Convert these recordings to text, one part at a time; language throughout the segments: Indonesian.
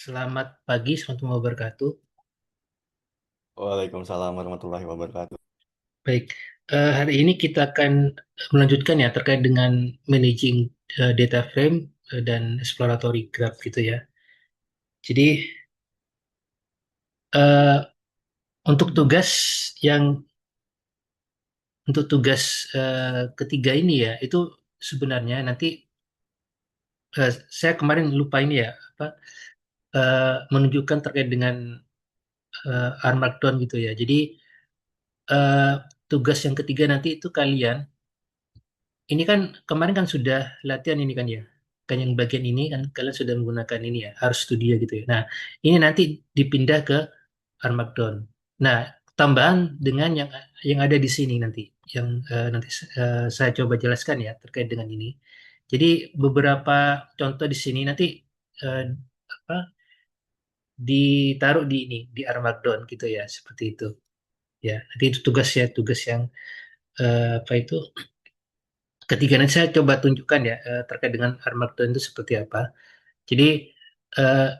Selamat pagi, warahmatullahi wabarakatuh. Waalaikumsalam warahmatullahi wabarakatuh. Baik, hari ini kita akan melanjutkan ya terkait dengan managing data frame dan exploratory graph gitu ya. Jadi eh, untuk tugas yang untuk tugas ketiga ini ya itu sebenarnya nanti saya kemarin lupa ini ya apa menunjukkan terkait dengan Armageddon gitu ya. Jadi eh, tugas yang ketiga nanti itu kalian. Ini kan kemarin kan sudah latihan ini kan ya. Kan yang bagian ini kan kalian sudah menggunakan ini ya, harus studio gitu ya. Nah, ini nanti dipindah ke Armageddon. Nah, tambahan dengan yang ada di sini nanti, yang nanti saya coba jelaskan ya terkait dengan ini. Jadi beberapa contoh di sini nanti eh, apa ditaruh di ini di Armageddon gitu ya, seperti itu. Ya, nanti itu tugas ya, tugas yang apa itu ketiga nanti saya coba tunjukkan ya terkait dengan Armageddon itu seperti apa. Jadi eh,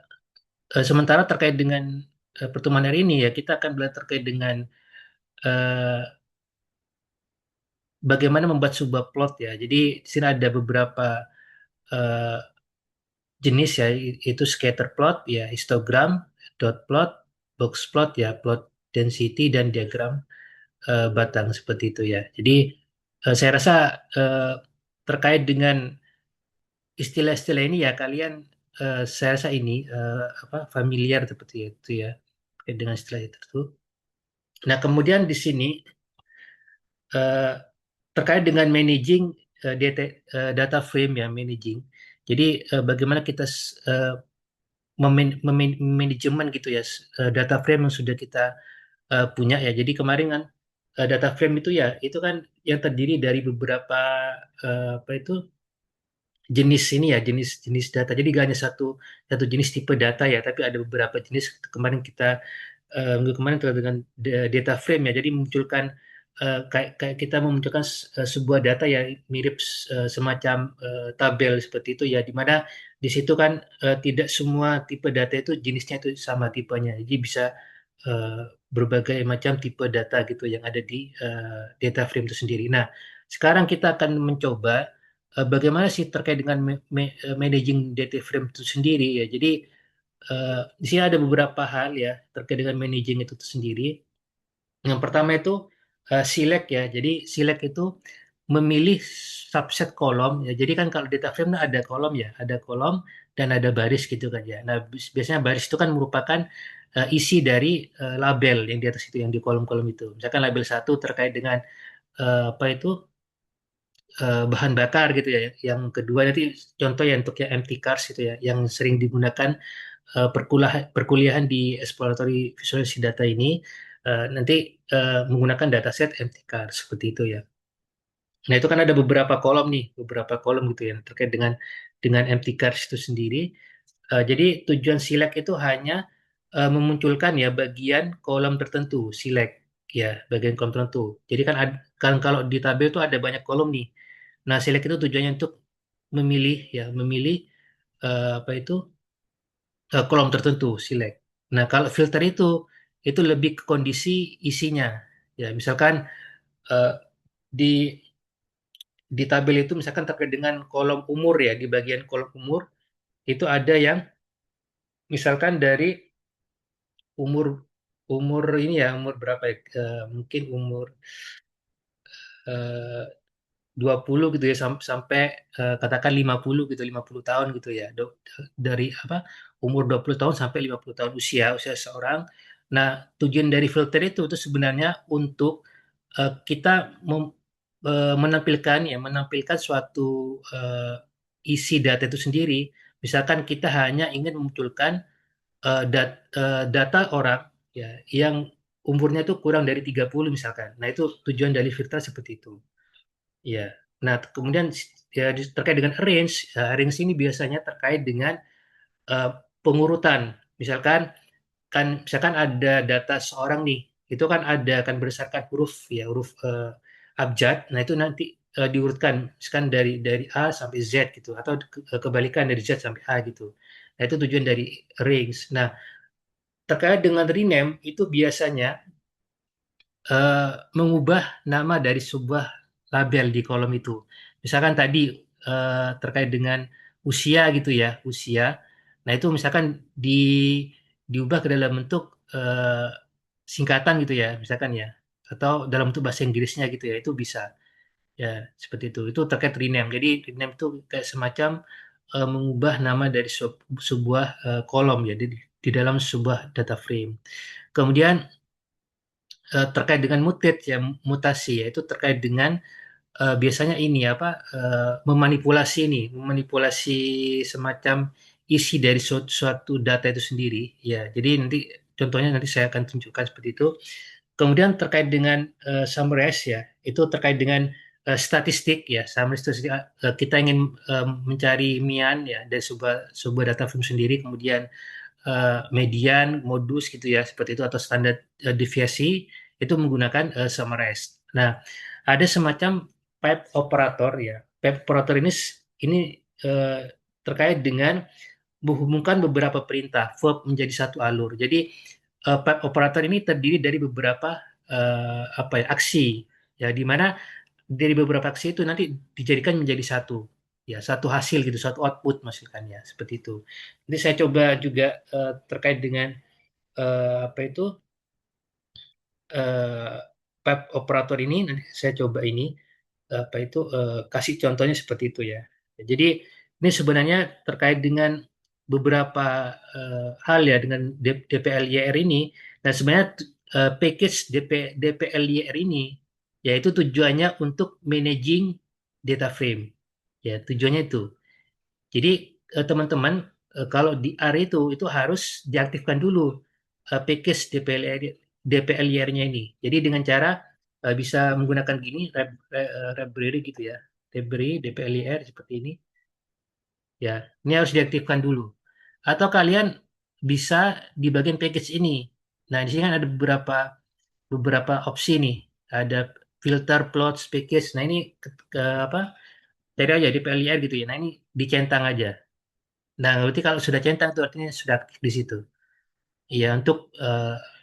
sementara terkait dengan pertemuan hari ini ya kita akan belajar terkait dengan eh, bagaimana membuat sebuah plot ya. Jadi di sini ada beberapa eh, jenis ya, itu scatter plot ya, histogram, dot plot, box plot ya, plot density dan diagram batang seperti itu ya. Jadi saya rasa eh, terkait dengan istilah-istilah ini ya kalian saya rasa ini apa familiar seperti itu ya dengan istilah itu. Nah, kemudian di sini eh, terkait dengan managing data frame ya managing. Jadi bagaimana kita manajemen gitu ya data frame yang sudah kita punya ya. Jadi kemarin kan data frame itu ya itu kan yang terdiri dari beberapa apa itu jenis ini ya jenis data. Jadi gak hanya satu satu jenis tipe data ya, tapi ada beberapa jenis. Kemarin kita minggu kemarin terkait dengan data frame ya. Jadi munculkan kayak kita memunculkan sebuah data ya mirip semacam tabel seperti itu ya, di mana di situ kan tidak semua tipe data itu jenisnya itu sama tipenya. Jadi bisa eh, berbagai macam tipe data gitu yang ada di data frame itu sendiri. Nah, sekarang kita akan mencoba bagaimana sih terkait dengan managing data frame itu sendiri ya. Jadi di sini ada beberapa hal ya terkait dengan managing itu sendiri. Yang pertama itu select ya. Jadi select itu memilih subset kolom ya. Jadi kan kalau data frame itu ada kolom ya, ada kolom dan ada baris gitu kan ya. Nah, biasanya baris itu kan merupakan isi dari label yang di atas itu yang di kolom-kolom itu. Misalkan label satu terkait dengan apa itu bahan bakar gitu ya. Yang kedua nanti contoh ya untuk yang empty cars gitu ya, yang sering digunakan perkuliahan di exploratory visualisasi data ini nanti menggunakan dataset empty cars seperti itu ya. Nah, itu kan ada beberapa kolom nih, beberapa kolom gitu ya terkait dengan empty cars itu sendiri. Jadi tujuan select itu hanya memunculkan ya bagian kolom tertentu, select ya, bagian kolom tertentu. Jadi kan kalau di tabel itu ada banyak kolom nih. Nah, select itu tujuannya untuk memilih ya, memilih apa itu kolom tertentu, select. Nah, kalau filter itu lebih ke kondisi isinya. Ya, misalkan eh, di di tabel itu misalkan terkait dengan kolom umur ya, di bagian kolom umur itu ada yang misalkan dari umur umur ini ya, umur berapa ya? Mungkin umur eh, 20 gitu ya sampai katakan 50 gitu 50 tahun gitu ya dari apa umur 20 tahun sampai 50 tahun usia usia seorang. Nah, tujuan dari filter itu sebenarnya untuk kita menampilkan suatu isi data itu sendiri. Misalkan kita hanya ingin memunculkan data orang ya yang umurnya itu kurang dari 30 misalkan. Nah, itu tujuan dari filter seperti itu. Ya. Nah, kemudian ya terkait dengan arrange, arrange ini biasanya terkait dengan eh, pengurutan. Misalkan misalkan ada data seorang nih, itu kan ada akan berdasarkan huruf ya, huruf abjad. Nah, itu nanti diurutkan misalkan dari A sampai Z gitu atau kebalikan dari Z sampai A gitu. Nah, itu tujuan dari range. Nah, terkait dengan rename itu biasanya eh, mengubah nama dari sebuah label di kolom itu. Misalkan tadi terkait dengan usia gitu ya, usia. Nah, itu misalkan diubah ke dalam bentuk singkatan gitu ya, misalkan ya. Atau dalam bentuk bahasa Inggrisnya gitu ya, itu bisa. Ya, seperti itu. Itu terkait rename. Jadi, rename itu kayak semacam mengubah nama dari sebuah kolom ya, di dalam sebuah data frame. Kemudian terkait dengan mutate ya, mutasi ya, itu terkait dengan biasanya ini apa memanipulasi semacam isi dari suatu data itu sendiri ya. Jadi nanti contohnya nanti saya akan tunjukkan seperti itu. Kemudian terkait dengan summarize ya, itu terkait dengan statistik ya. Summary statistik kita ingin mencari mean ya dari sebuah data frame sendiri, kemudian median, modus gitu ya, seperti itu atau standar deviasi itu menggunakan summarize. Nah, ada semacam pipe operator ya. Pipe operator ini eh, terkait dengan menghubungkan beberapa perintah verb menjadi satu alur. Jadi pipe operator ini terdiri dari beberapa apa ya aksi ya, di mana dari beberapa aksi itu nanti dijadikan menjadi satu ya, satu hasil gitu, satu output maksudnya seperti itu. Jadi saya coba juga terkait dengan apa itu eh, pipe operator ini, nanti saya coba ini apa itu kasih contohnya seperti itu ya. Jadi ini sebenarnya terkait dengan beberapa hal ya dengan DPLYR ini. Dan sebenarnya package DPLYR ini yaitu tujuannya untuk managing data frame. Ya, tujuannya itu. Jadi teman-teman kalau di R itu harus diaktifkan dulu package DPLYR-nya ini. Jadi dengan cara bisa menggunakan gini library gitu ya. Library DPLYR seperti ini. Ya, ini harus diaktifkan dulu. Atau kalian bisa di bagian package ini. Nah, di sini kan ada beberapa opsi nih. Ada filter, plots, package. Nah, ini apa? Cari aja DPLYR gitu ya. Nah, ini dicentang aja. Nah, berarti kalau sudah centang itu artinya sudah aktif di situ. Ya, untuk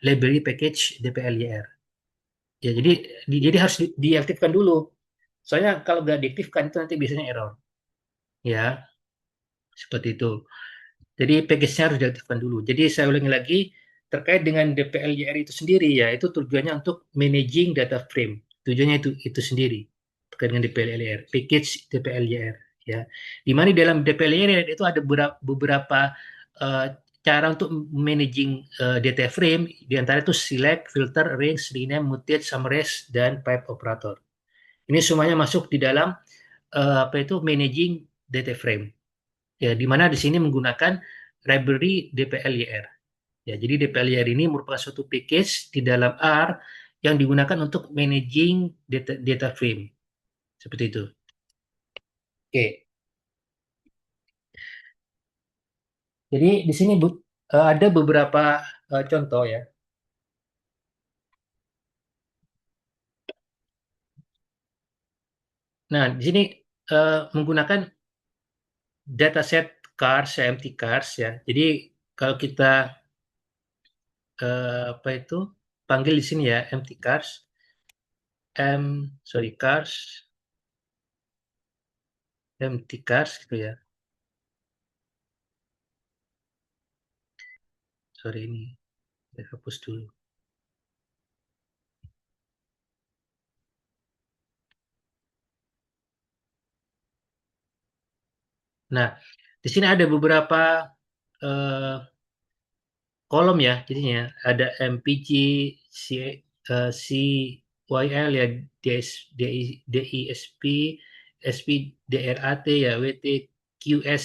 library package DPLYR. Ya, jadi harus diaktifkan dulu. Soalnya kalau nggak diaktifkan itu nanti biasanya error. Ya, seperti itu. Jadi package-nya harus diaktifkan dulu. Jadi saya ulangi lagi, terkait dengan DPLYR itu sendiri ya, itu tujuannya untuk managing data frame. Tujuannya itu sendiri terkait dengan DPLYR, package DPLYR ya. Di mana di dalam DPLYR itu ada beberapa eh, cara untuk managing data frame, di antara itu select, filter, arrange, rename, mutate, summarize, dan pipe operator. Ini semuanya masuk di dalam apa itu managing data frame. Ya, di mana di sini menggunakan library DPLYR. Ya, jadi DPLYR ini merupakan suatu package di dalam R yang digunakan untuk managing data frame. Seperti itu. Oke. Jadi di sini ada beberapa contoh ya. Nah, di sini menggunakan dataset cars, empty cars ya. Jadi kalau kita apa itu panggil di sini ya empty cars, sorry cars, empty cars gitu ya. Sorry ini saya hapus dulu. Nah, di sini ada beberapa eh, kolom ya, jadinya ada MPG, C, CYL ya, DS, DISP, SP, DRAT ya, WT, QS,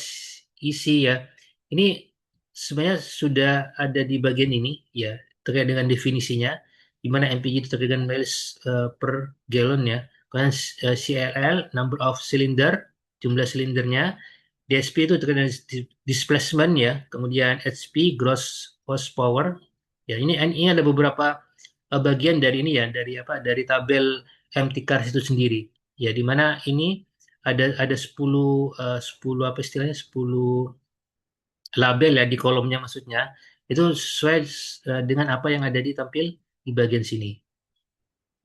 EC ya. Ini sebenarnya sudah ada di bagian ini ya, terkait dengan definisinya, di mana MPG itu terkait dengan miles per gallon ya. Kemudian CLL, number of cylinder, jumlah silindernya, DSP itu terkait dengan displacement ya, kemudian HP gross horsepower. Ya, ini ada beberapa bagian dari ini ya, dari apa? Dari tabel empty cars itu sendiri. Ya, di mana ini ada 10 10 apa istilahnya 10 label ya di kolomnya maksudnya itu sesuai dengan apa yang ada ditampil di bagian sini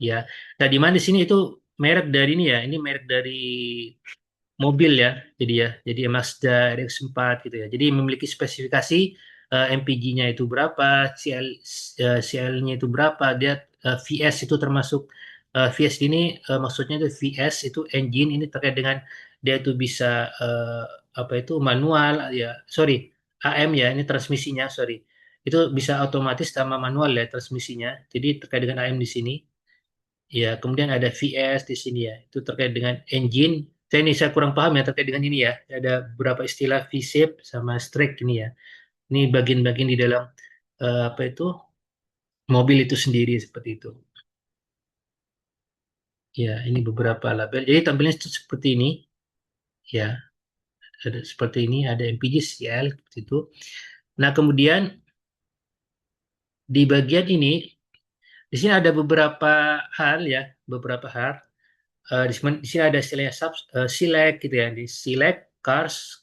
ya. Nah, di mana di sini itu merek dari ini ya, ini merek dari mobil ya, jadi Mazda RX-4 gitu ya. Jadi memiliki spesifikasi MPG-nya itu berapa, CL-nya itu berapa, dia VS itu termasuk VS ini maksudnya itu VS itu engine ini terkait dengan dia itu bisa apa itu manual ya, sorry AM ya, ini transmisinya sorry. Itu bisa otomatis sama manual ya transmisinya. Jadi terkait dengan AM di sini. Ya, kemudian ada VS di sini ya. Itu terkait dengan engine. Saya kurang paham ya terkait dengan ini ya. Ada beberapa istilah V-shape sama stroke ini ya. Ini bagian-bagian di dalam apa itu mobil itu sendiri seperti itu. Ya, ini beberapa label. Jadi tampilnya seperti ini ya. Ada seperti ini, ada MPG, CL seperti itu. Nah, kemudian di bagian ini di sini ada beberapa hal ya, beberapa hal. Di sini ada istilahnya select gitu ya, di select cars,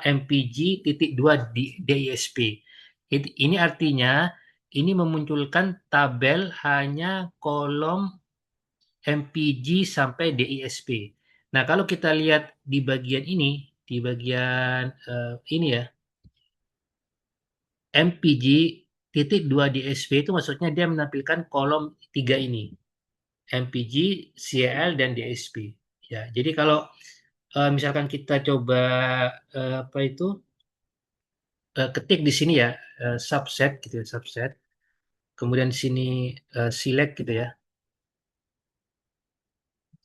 MPG titik dua di DISP. Ini artinya ini memunculkan tabel hanya kolom MPG sampai DISP. Nah, kalau kita lihat di bagian ini, di bagian ini ya, MPG titik dua DSP itu maksudnya dia menampilkan kolom tiga ini, MPG, CL, dan DSP. Ya, jadi kalau misalkan kita coba apa itu ketik di sini ya subset gitu ya subset, kemudian di sini select gitu ya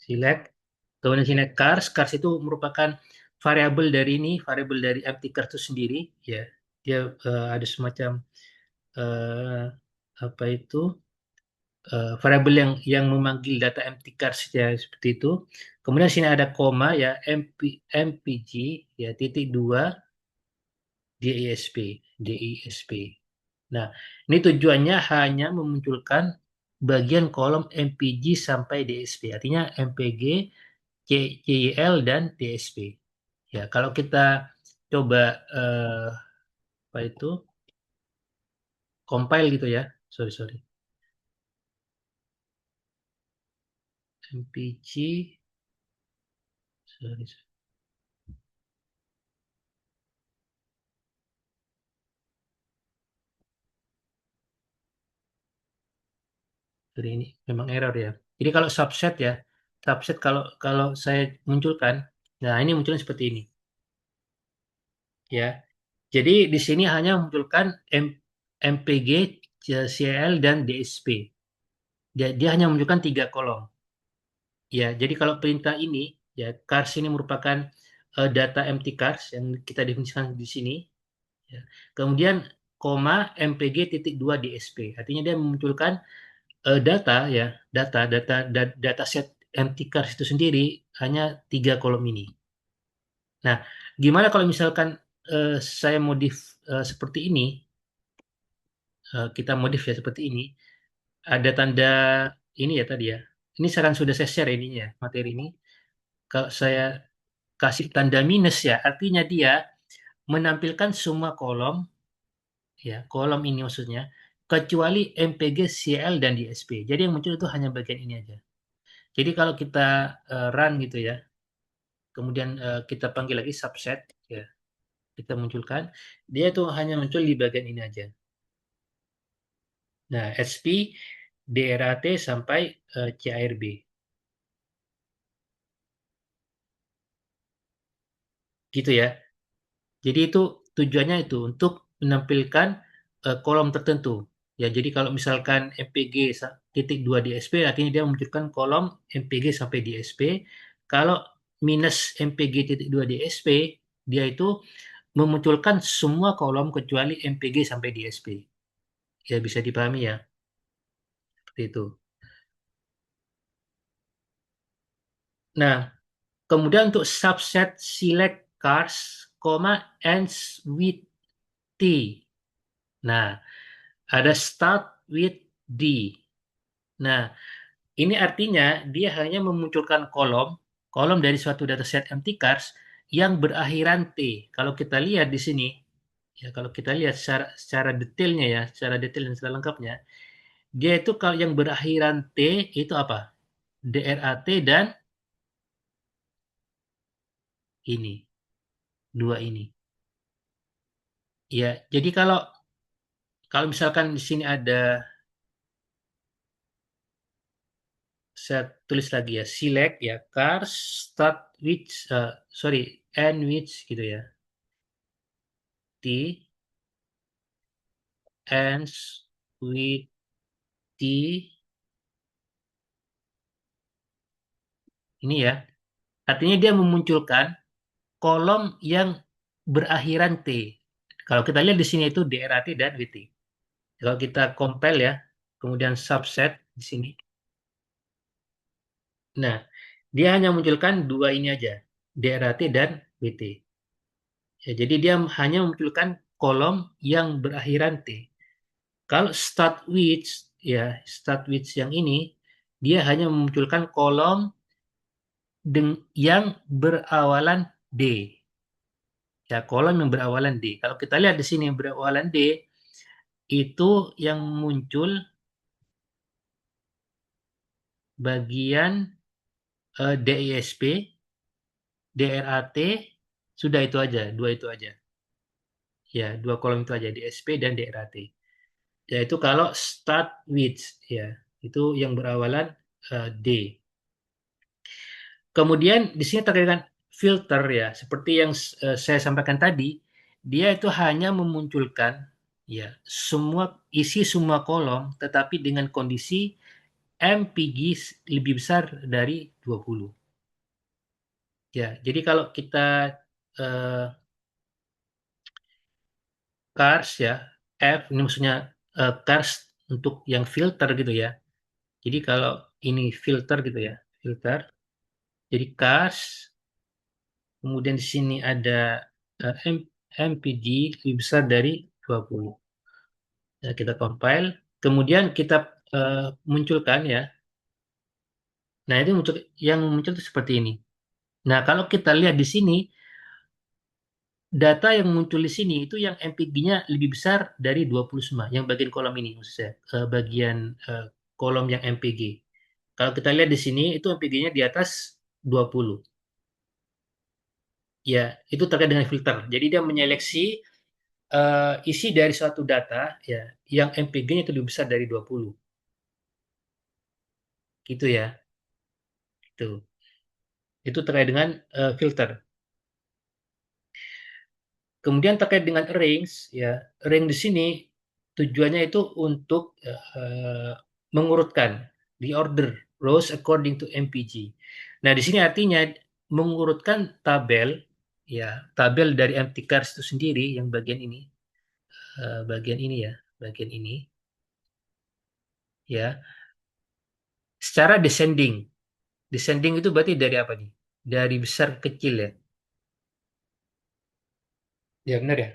select, kemudian di sini cars itu merupakan variabel dari ini variabel dari empty cars itu sendiri ya, dia ada semacam eh, apa itu variabel yang memanggil data empty cars ya seperti itu. Kemudian sini ada koma ya MPG ya titik dua DISP DISP. Nah, ini tujuannya hanya memunculkan bagian kolom MPG sampai DSP. Artinya MPG, CYL, dan DSP. Ya, kalau kita coba apa itu compile gitu ya. Sorry, sorry. MPG, sorry, sorry. Sorry, ini memang error ya. Jadi kalau subset ya, subset kalau kalau saya munculkan, nah ini munculnya seperti ini ya. Jadi di sini hanya memunculkan MPG, CL, dan DSP. Dia hanya menunjukkan tiga kolom. Ya, jadi kalau perintah ini, ya cars ini merupakan data empty cars yang kita definisikan di sini. Ya. Kemudian koma mpg titik dua dsp. Artinya dia memunculkan data ya, data set empty cars itu sendiri hanya tiga kolom ini. Nah, gimana kalau misalkan saya modif seperti ini, kita modif ya seperti ini, ada tanda ini ya tadi ya. Ini sekarang sudah saya share ininya materi ini. Kalau saya kasih tanda minus ya, artinya dia menampilkan semua kolom ya, kolom ini maksudnya kecuali MPG, CL, dan DSP. Jadi yang muncul itu hanya bagian ini aja. Jadi kalau kita run gitu ya, kemudian kita panggil lagi subset ya, kita munculkan, dia tuh hanya muncul di bagian ini aja. Nah, SP, DRAT sampai CARB. Gitu ya. Jadi itu tujuannya itu untuk menampilkan kolom tertentu. Ya, jadi kalau misalkan MPG titik 2 DSP, artinya dia memunculkan kolom MPG sampai DSP. Kalau minus MPG titik 2 DSP, dia itu memunculkan semua kolom kecuali MPG sampai DSP. Ya, bisa dipahami ya, seperti itu. Nah, kemudian untuk subset select cars, ends with T. Nah, ada start with D. Nah, ini artinya dia hanya memunculkan kolom, kolom dari suatu dataset empty cars yang berakhiran T. Kalau kita lihat di sini, Ya, kalau kita lihat secara detailnya ya, secara detail dan secara lengkapnya, dia itu kalau yang berakhiran T itu apa? DRAT dan ini, dua ini. Ya, jadi kalau kalau misalkan di sini ada, saya tulis lagi ya, select ya, cars start with, sorry, end with gitu ya, T ends with T ini ya. Artinya dia memunculkan kolom yang berakhiran T. Kalau kita lihat di sini itu DRAT dan WT. Kalau kita compile ya, kemudian subset di sini. Nah, dia hanya munculkan dua ini aja, DRAT dan WT. Ya, jadi dia hanya memunculkan kolom yang berakhiran T. Kalau start with, ya start with yang ini, dia hanya memunculkan kolom yang berawalan D. Ya, kolom yang berawalan D. Kalau kita lihat di sini yang berawalan D, itu yang muncul bagian DISP, DRAT, sudah itu aja, dua itu aja. Ya, dua kolom itu aja, DSP dan DRAT. Yaitu kalau start with, ya, itu yang berawalan D. Kemudian di sini terkait dengan filter ya, seperti yang saya sampaikan tadi, dia itu hanya memunculkan ya semua kolom, tetapi dengan kondisi MPG lebih besar dari 20. Ya, jadi kalau kita eh, cars ya, F ini maksudnya cars untuk yang filter gitu ya. Jadi kalau ini filter gitu ya, filter. Jadi cars, kemudian di sini ada MPG lebih besar dari 20. Ya, kita compile, kemudian kita munculkan ya. Nah, itu yang muncul itu seperti ini. Nah, kalau kita lihat di sini, data yang muncul di sini itu yang MPG-nya lebih besar dari 20 semua, yang bagian kolom ini maksud saya, bagian eh, kolom yang MPG. Kalau kita lihat di sini itu MPG-nya di atas 20. Ya, itu terkait dengan filter. Jadi dia menyeleksi isi dari suatu data ya yang MPG-nya itu lebih besar dari 20. Gitu ya. Itu. Itu terkait dengan filter. Kemudian terkait dengan range, ya, range di sini tujuannya itu untuk mengurutkan di order rows according to MPG. Nah, di sini artinya mengurutkan tabel, ya, tabel dari empty cars itu sendiri yang bagian ini ya, bagian ini, ya, secara descending. Descending itu berarti dari apa nih? Dari besar ke kecil ya. Ya benar ya.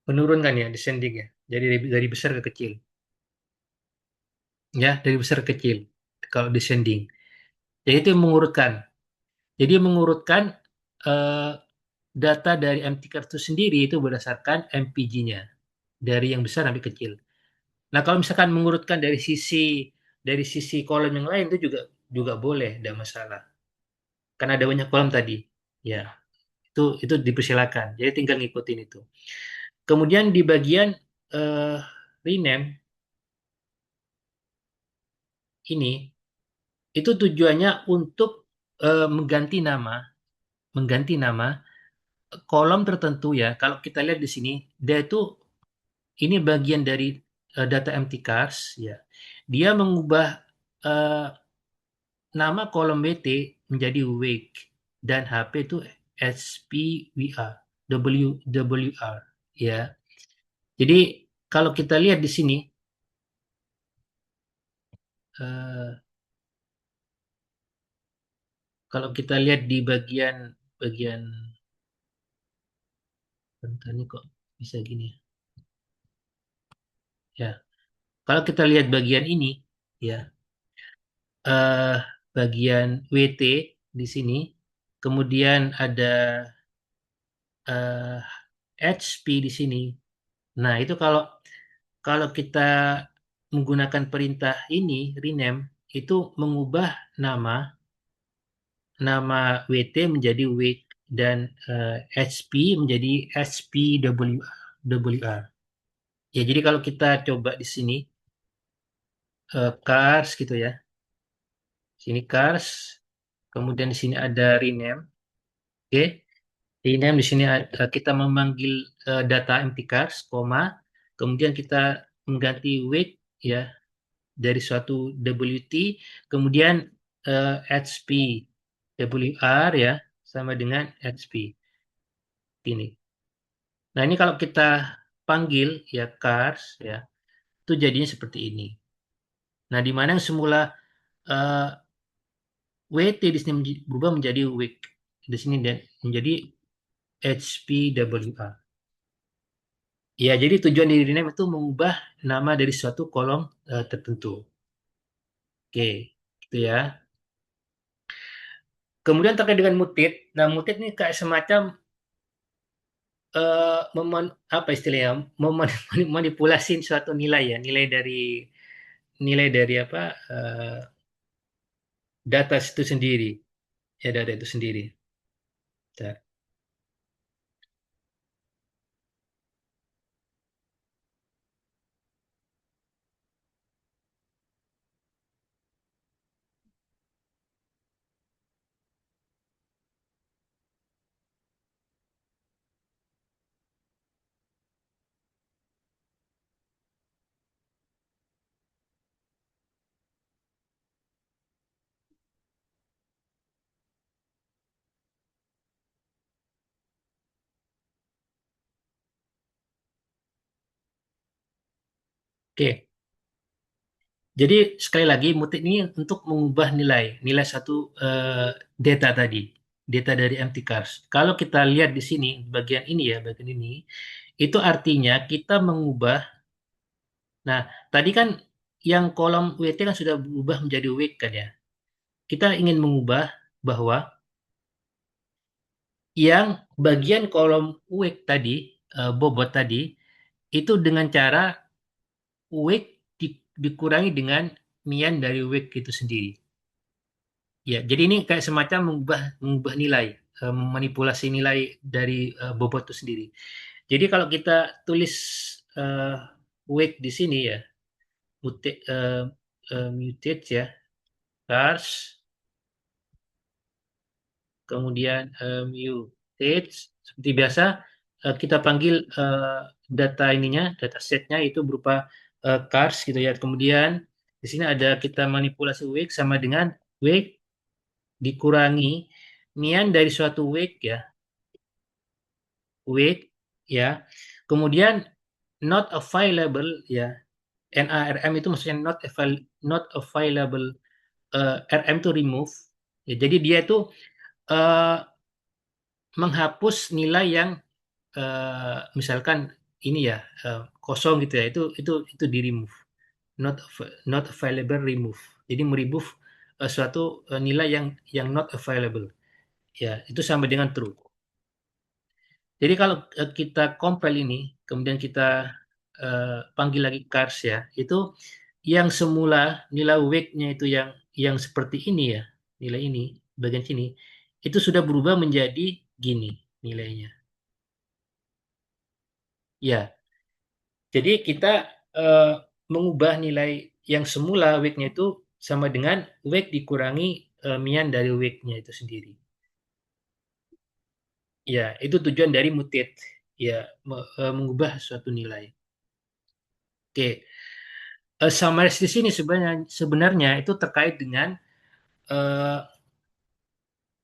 Menurunkan ya descending ya. Jadi dari besar ke kecil. Ya, dari besar ke kecil. Kalau descending. Jadi itu mengurutkan. Jadi mengurutkan eh, data dari MT card itu sendiri itu berdasarkan MPG-nya. Dari yang besar sampai kecil. Nah, kalau misalkan mengurutkan dari sisi kolom yang lain itu juga juga boleh, tidak masalah. Karena ada banyak kolom tadi. Ya, itu dipersilakan. Jadi tinggal ngikutin itu. Kemudian di bagian eh, rename ini itu tujuannya untuk mengganti nama kolom tertentu ya. Kalau kita lihat di sini, dia itu ini bagian dari data empty cars ya. Dia mengubah eh, nama kolom WT menjadi wake dan HP itu SPWR, WWR ya. Jadi kalau kita lihat di sini eh, kalau kita lihat di bagian bagian bentar nih kok bisa gini ya. Kalau kita lihat bagian ini ya, eh bagian WT di sini, kemudian ada HP di sini. Nah, itu kalau kalau kita menggunakan perintah ini rename itu mengubah nama nama WT menjadi wake dan HP menjadi HPWR. Ya, jadi kalau kita coba di sini cars gitu ya. Sini cars, kemudian di sini ada rename. Oke. Rename di sini kita memanggil data empty cars, koma, kemudian kita mengganti wake ya dari suatu WT, kemudian HP WR ya sama dengan HP ini. Nah, ini kalau kita panggil ya cars ya, itu jadinya seperti ini. Nah, di mana yang semula eh, WT di sini berubah menjadi wake di sini dan menjadi HPWR. Ya, jadi tujuan dari rename itu mengubah nama dari suatu kolom tertentu. Oke, gitu ya. Kemudian terkait dengan mutit, nah mutit ini kayak semacam apa istilahnya, memanipulasi suatu nilai ya, nilai dari apa data itu sendiri, ya data itu sendiri. Bentar. Oke, jadi sekali lagi mutit ini untuk mengubah nilai satu data tadi, data dari empty cars. Kalau kita lihat di sini bagian ini ya, bagian ini, itu artinya kita mengubah. Nah, tadi kan yang kolom WT kan sudah berubah menjadi week kan ya. Kita ingin mengubah bahwa yang bagian kolom week tadi, bobot tadi, itu dengan cara week dikurangi dengan mian dari week itu sendiri. Ya, jadi ini kayak semacam mengubah nilai, memanipulasi nilai dari bobot itu sendiri. Jadi kalau kita tulis eh, week di sini ya, mutate ya, cars, kemudian mutate seperti biasa kita panggil data ininya, data setnya itu berupa cars gitu ya. Kemudian di sini ada kita manipulasi wake sama dengan wake dikurangi nian dari suatu wake ya. Kemudian not available ya. NARM itu maksudnya not available, RM itu remove. Ya, jadi dia itu eh, menghapus nilai yang misalkan ini ya kosong gitu ya itu di remove, not available remove, jadi meremove suatu nilai yang not available ya itu sama dengan true. Jadi kalau kita compile ini kemudian kita panggil lagi cars ya itu yang semula nilai weight-nya itu yang seperti ini ya, nilai ini bagian sini itu sudah berubah menjadi gini nilainya ya. Jadi kita eh, mengubah nilai yang semula weight-nya itu sama dengan weight dikurangi mian dari weight-nya itu sendiri. Ya, itu tujuan dari mutate. Ya, mengubah suatu nilai. Oke, summarize di sini sebenarnya itu terkait dengan eh,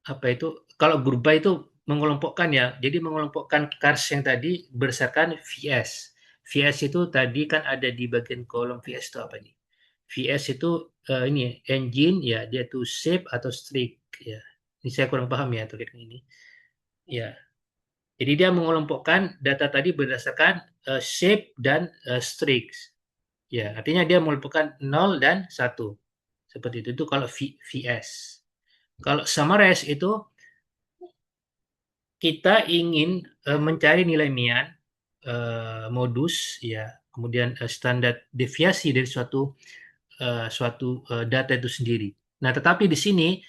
apa itu? Kalau Gurba itu mengelompokkan ya. Jadi mengelompokkan cars yang tadi berdasarkan VS. VS itu tadi kan ada di bagian kolom VS itu apa nih? VS itu ini ya, engine ya dia tuh shape atau streak ya. Ini saya kurang paham ya terkait dengan ini. Ya. Jadi dia mengelompokkan data tadi berdasarkan shape dan streaks. Ya, artinya dia mengelompokkan nol dan satu. Seperti itu kalau VS. Kalau summarize itu kita ingin mencari nilai Mian, modus, ya, kemudian standar deviasi dari suatu data itu sendiri. Nah, tetapi di sini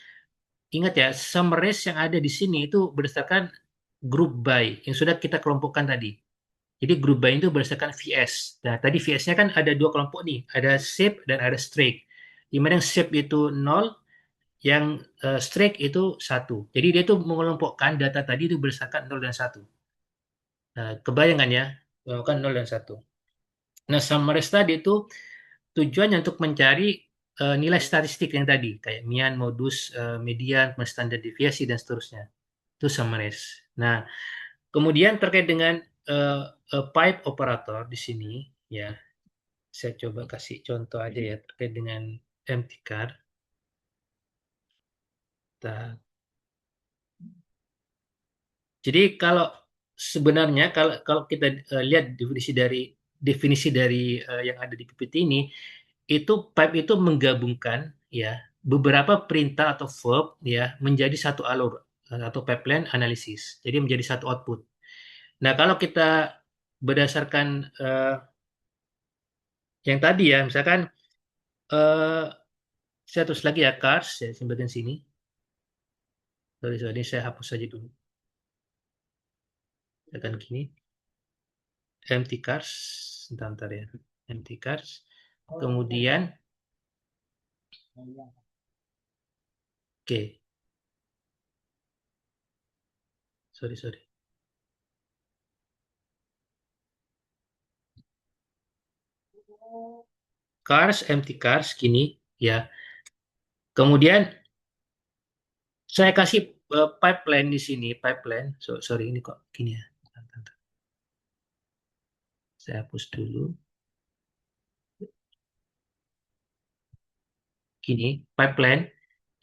ingat ya, summaries yang ada di sini itu berdasarkan group by yang sudah kita kelompokkan tadi. Jadi group by itu berdasarkan VS. Nah, tadi VS-nya kan ada dua kelompok nih, ada shape dan ada streak. Di mana yang shape itu 0, yang streak itu 1. Jadi dia tuh mengelompokkan data tadi itu berdasarkan 0 dan 1. Nah, kebayangan ya, kan 0 dan 1. Nah, summaries tadi itu tujuannya untuk mencari nilai statistik yang tadi, kayak Mian, modus, median, standar deviasi, dan seterusnya. Itu summaries. Nah, kemudian terkait dengan eh, pipe operator di sini, ya, saya coba kasih contoh aja ya terkait dengan empty car. Nah, jadi kalau sebenarnya kalau kalau kita lihat definisi dari yang ada di PPT ini, itu pipe itu menggabungkan ya beberapa perintah atau verb ya menjadi satu alur atau pipeline analisis. Jadi menjadi satu output. Nah, kalau kita berdasarkan yang tadi ya, misalkan eh, saya terus lagi ya cars, saya sebutkan sini. Sorry, sorry, ini saya hapus saja dulu. Tekan gini, empty cars, bentar ya, empty cars. Kemudian, oke, sorry, sorry. Cars, empty cars, gini, ya. Kemudian saya kasih pipeline di sini, pipeline. Sorry, ini kok gini ya. Bentar. Saya hapus dulu. Gini, pipeline.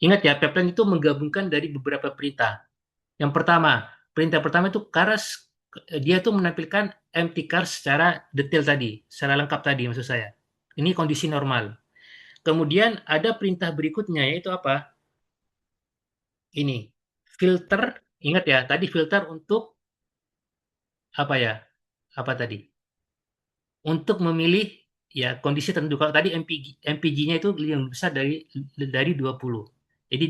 Ingat ya, pipeline itu menggabungkan dari beberapa perintah. Yang pertama, perintah pertama itu cars, dia tuh menampilkan empty cars secara detail tadi, secara lengkap tadi maksud saya. Ini kondisi normal. Kemudian ada perintah berikutnya yaitu apa? Ini, filter. Ingat ya, tadi filter untuk apa ya? Apa tadi? Untuk memilih ya kondisi tertentu. Kalau tadi MPG-nya itu yang lebih besar dari 20. Jadi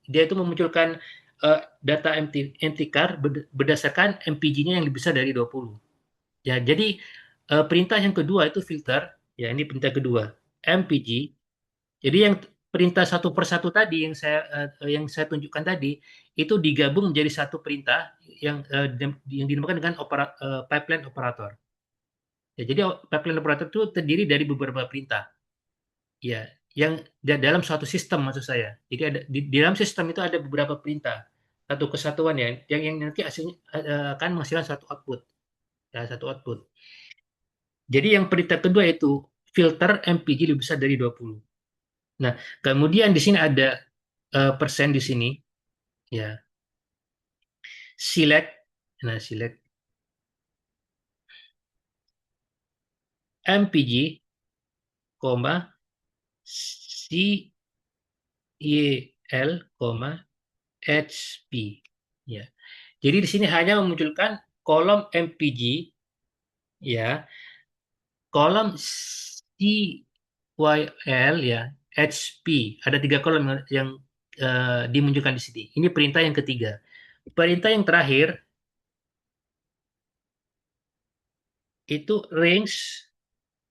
dia itu memunculkan data empty car berdasarkan MPG-nya yang lebih besar dari 20. Ya, jadi perintah yang kedua itu filter. Ya, ini perintah kedua. MPG. Jadi yang perintah satu persatu tadi yang saya tunjukkan tadi itu digabung menjadi satu perintah yang dinamakan dengan pipeline operator. Ya, jadi pipeline operator itu terdiri dari beberapa perintah. Ya, yang dalam suatu sistem maksud saya. Jadi di dalam sistem itu ada beberapa perintah. Satu kesatuan ya, yang nanti hasilnya akan menghasilkan satu output. Ya, satu output. Jadi yang perintah kedua itu filter MPG lebih besar dari 20. Nah, kemudian di sini ada persen di sini ya. Select, nah select MPG, koma CYL, HP. Ya. Jadi di sini hanya memunculkan kolom MPG, ya, kolom CYL, ya, HP. Ada tiga kolom yang dimunculkan di sini. Ini perintah yang ketiga. Perintah yang terakhir itu range.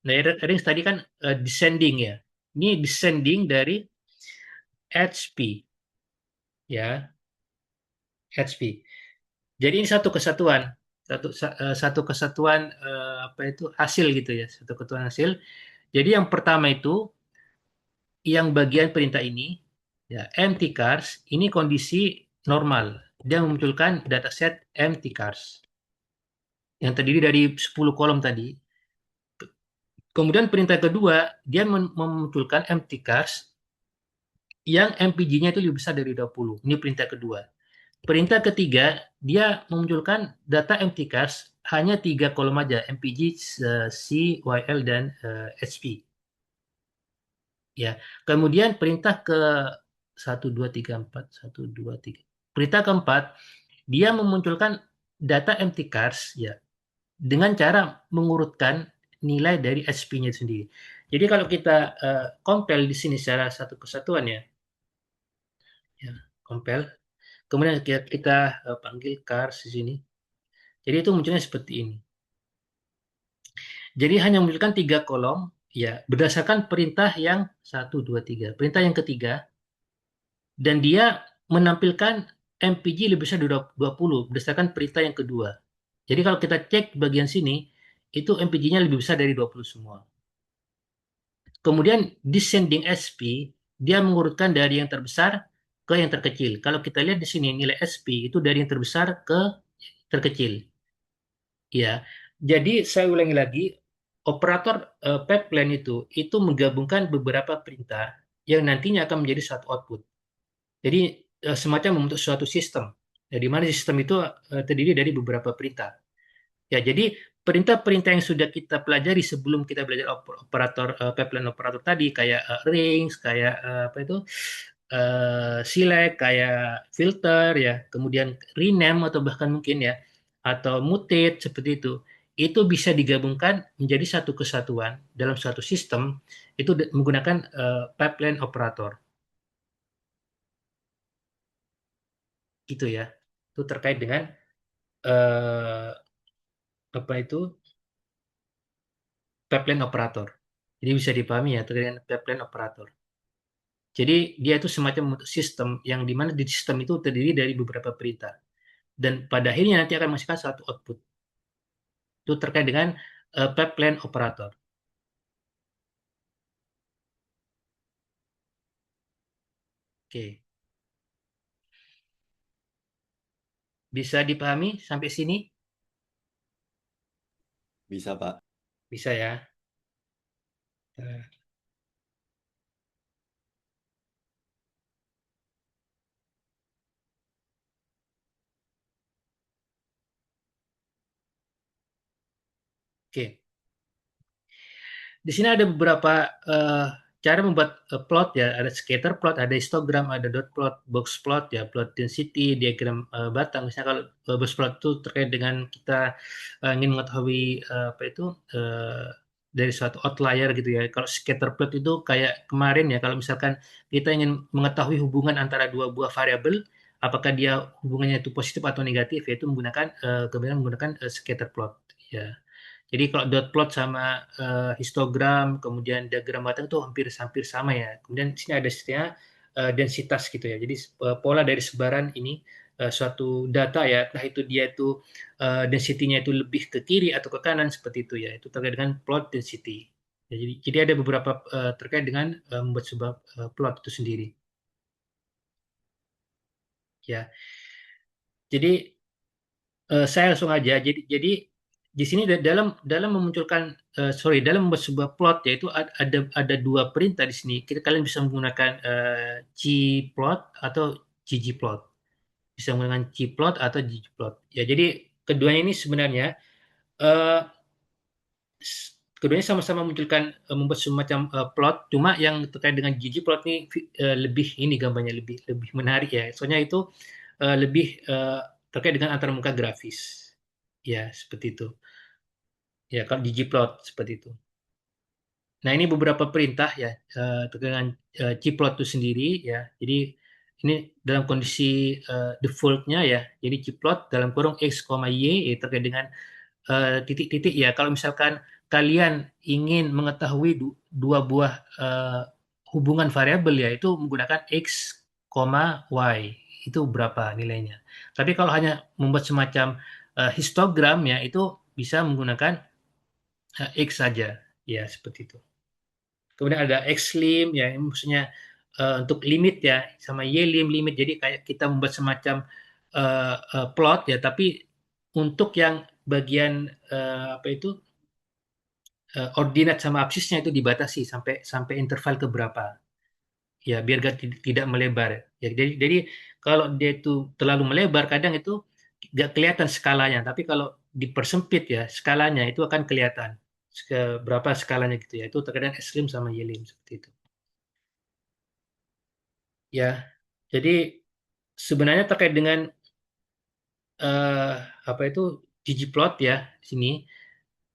Nah, range tadi kan descending ya. Ini descending dari HP, ya, HP. Jadi ini satu kesatuan, satu kesatuan apa itu hasil gitu ya, satu kesatuan hasil. Jadi yang pertama itu yang bagian perintah ini ya empty cars ini kondisi normal. Dia memunculkan dataset empty cars yang terdiri dari 10 kolom tadi. Kemudian perintah kedua dia memunculkan empty cars yang MPG-nya itu lebih besar dari 20. Ini perintah kedua. Perintah ketiga, dia memunculkan data empty cars hanya tiga kolom aja, MPG, C, YL, dan HP. Ya, kemudian perintah ke 1, 2, 3, 4, 1, 2, 3. Perintah keempat, dia memunculkan data empty cars ya dengan cara mengurutkan nilai dari SP-nya sendiri. Jadi kalau kita compile di sini secara satu kesatuan ya compile. Kemudian kita panggil cars di sini. Jadi itu munculnya seperti ini. Jadi hanya munculkan tiga kolom ya berdasarkan perintah yang satu, dua, tiga. Perintah yang ketiga dan dia menampilkan MPG lebih besar dari 20 berdasarkan perintah yang kedua. Jadi kalau kita cek bagian sini, itu MPG-nya lebih besar dari 20 semua. Kemudian descending SP, dia mengurutkan dari yang terbesar ke yang terkecil. Kalau kita lihat di sini nilai SP itu dari yang terbesar ke terkecil. Ya, jadi saya ulangi lagi, operator pipeline itu menggabungkan beberapa perintah yang nantinya akan menjadi satu output. Jadi semacam membentuk suatu sistem. Ya, di mana sistem itu terdiri dari beberapa perintah. Ya, jadi perintah-perintah yang sudah kita pelajari sebelum kita belajar operator pipeline operator tadi kayak rings, kayak apa itu select, kayak filter ya, kemudian rename atau bahkan mungkin ya atau mutate seperti itu bisa digabungkan menjadi satu kesatuan dalam suatu sistem itu menggunakan pipeline operator gitu ya. Itu terkait dengan eh, apa itu pipeline operator. Jadi bisa dipahami ya terkait dengan pipeline operator. Jadi dia itu semacam bentuk sistem yang dimana di sistem itu terdiri dari beberapa perintah dan pada akhirnya nanti akan menghasilkan satu output. Itu terkait dengan pipeline operator. Oke, bisa dipahami sampai sini? Bisa, Pak. Bisa ya. Eh, Oke, di sini ada beberapa eh, cara membuat plot ya. Ada scatter plot, ada histogram, ada dot plot, box plot ya, plot density, diagram batang. Misalnya kalau box plot itu terkait dengan kita ingin mengetahui apa itu eh, dari suatu outlier gitu ya. Kalau scatter plot itu kayak kemarin ya, kalau misalkan kita ingin mengetahui hubungan antara dua buah variabel, apakah dia hubungannya itu positif atau negatif, yaitu menggunakan kemudian menggunakan scatter plot ya. Jadi kalau dot plot sama histogram, kemudian diagram batang itu hampir hampir sama ya. Kemudian di sini ada istilah densitas gitu ya. Jadi pola dari sebaran ini suatu data ya, entah itu dia itu density-nya itu lebih ke kiri atau ke kanan seperti itu ya. Itu terkait dengan plot density. Ya, jadi ada beberapa terkait dengan membuat sebuah plot itu sendiri. Ya, jadi saya langsung aja. Jadi di sini dalam dalam memunculkan dalam membuat sebuah plot yaitu ada dua perintah di sini. Kalian bisa menggunakan gplot atau ggplot. Bisa menggunakan gplot atau ggplot. Ya, jadi keduanya ini sebenarnya eh, keduanya sama-sama munculkan membuat semacam plot. Cuma yang terkait dengan ggplot ini lebih ini gambarnya lebih lebih menarik ya. Soalnya itu lebih terkait dengan antar muka grafis. Ya, seperti itu. Ya, kalau ggplot seperti itu. Nah, ini beberapa perintah ya terkait dengan gplot itu sendiri ya. Jadi ini dalam kondisi defaultnya ya. Jadi gplot dalam kurung x, y ya, terkait dengan titik-titik ya. Kalau misalkan kalian ingin mengetahui dua buah eh, hubungan variabel ya, itu menggunakan x, y. Itu berapa nilainya. Tapi kalau hanya membuat semacam histogram ya, itu bisa menggunakan X saja. Ya, seperti itu. Kemudian ada X-lim, ya, ini maksudnya untuk limit ya, sama Y-lim, limit. Jadi kayak kita membuat semacam plot ya, tapi untuk yang bagian apa itu ordinat sama absisnya itu dibatasi sampai sampai interval ke berapa. Ya, biar tidak melebar. Ya, jadi kalau dia itu terlalu melebar, kadang itu nggak kelihatan skalanya. Tapi kalau dipersempit ya, skalanya itu akan kelihatan. Berapa skalanya gitu ya. Itu terkadang ekstrim sama yelim seperti itu. Ya, jadi sebenarnya terkait dengan eh, apa itu ggplot ya di sini,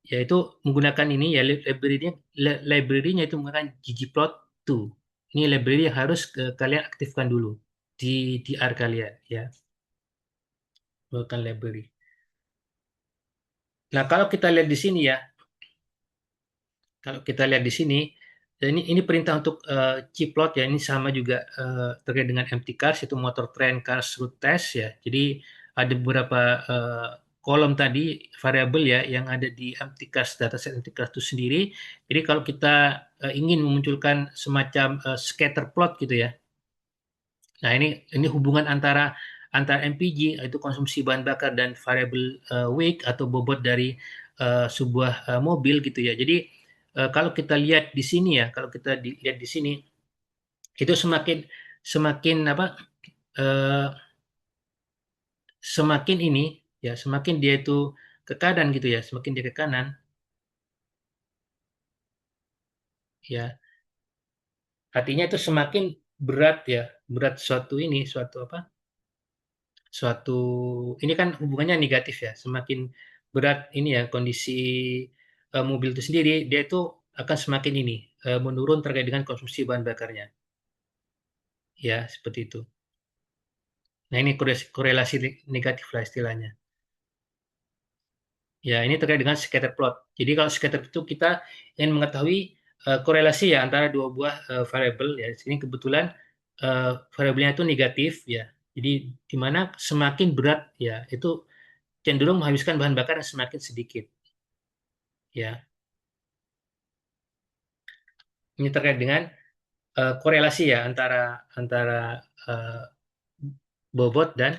yaitu menggunakan ini ya library-nya itu menggunakan ggplot2. Ini library yang harus kalian aktifkan dulu di DR kalian ya, menggunakan library. Nah, kalau kita lihat di sini ya, kalau kita lihat di sini, ini perintah untuk chipload ya, ini sama juga terkait dengan empty cars, itu motor train cars route test ya. Jadi ada beberapa kolom tadi variabel ya yang ada di empty cars dataset empty cars itu sendiri. Jadi kalau kita ingin memunculkan semacam scatter plot gitu ya. Nah, ini hubungan antara MPG itu konsumsi bahan bakar dan variabel weight atau bobot dari sebuah mobil gitu ya. Jadi kalau kita lihat di sini ya, kalau kita lihat di sini itu semakin semakin apa eh, semakin ini ya, semakin dia itu ke kanan gitu ya, semakin dia ke kanan ya. Artinya itu semakin berat ya, berat suatu ini, suatu apa? Suatu ini kan hubungannya negatif ya. Semakin berat ini ya kondisi mobil itu sendiri, dia itu akan semakin ini menurun terkait dengan konsumsi bahan bakarnya. Ya, seperti itu. Nah, ini korelasi negatif lah istilahnya. Ya, ini terkait dengan scatter plot. Jadi kalau scatter itu kita ingin mengetahui korelasi ya antara dua buah variabel ya. Di sini kebetulan variabelnya itu negatif ya. Jadi di mana semakin berat ya, itu cenderung menghabiskan bahan bakar yang semakin sedikit ya. Ini terkait dengan korelasi ya antara antara eh, bobot dan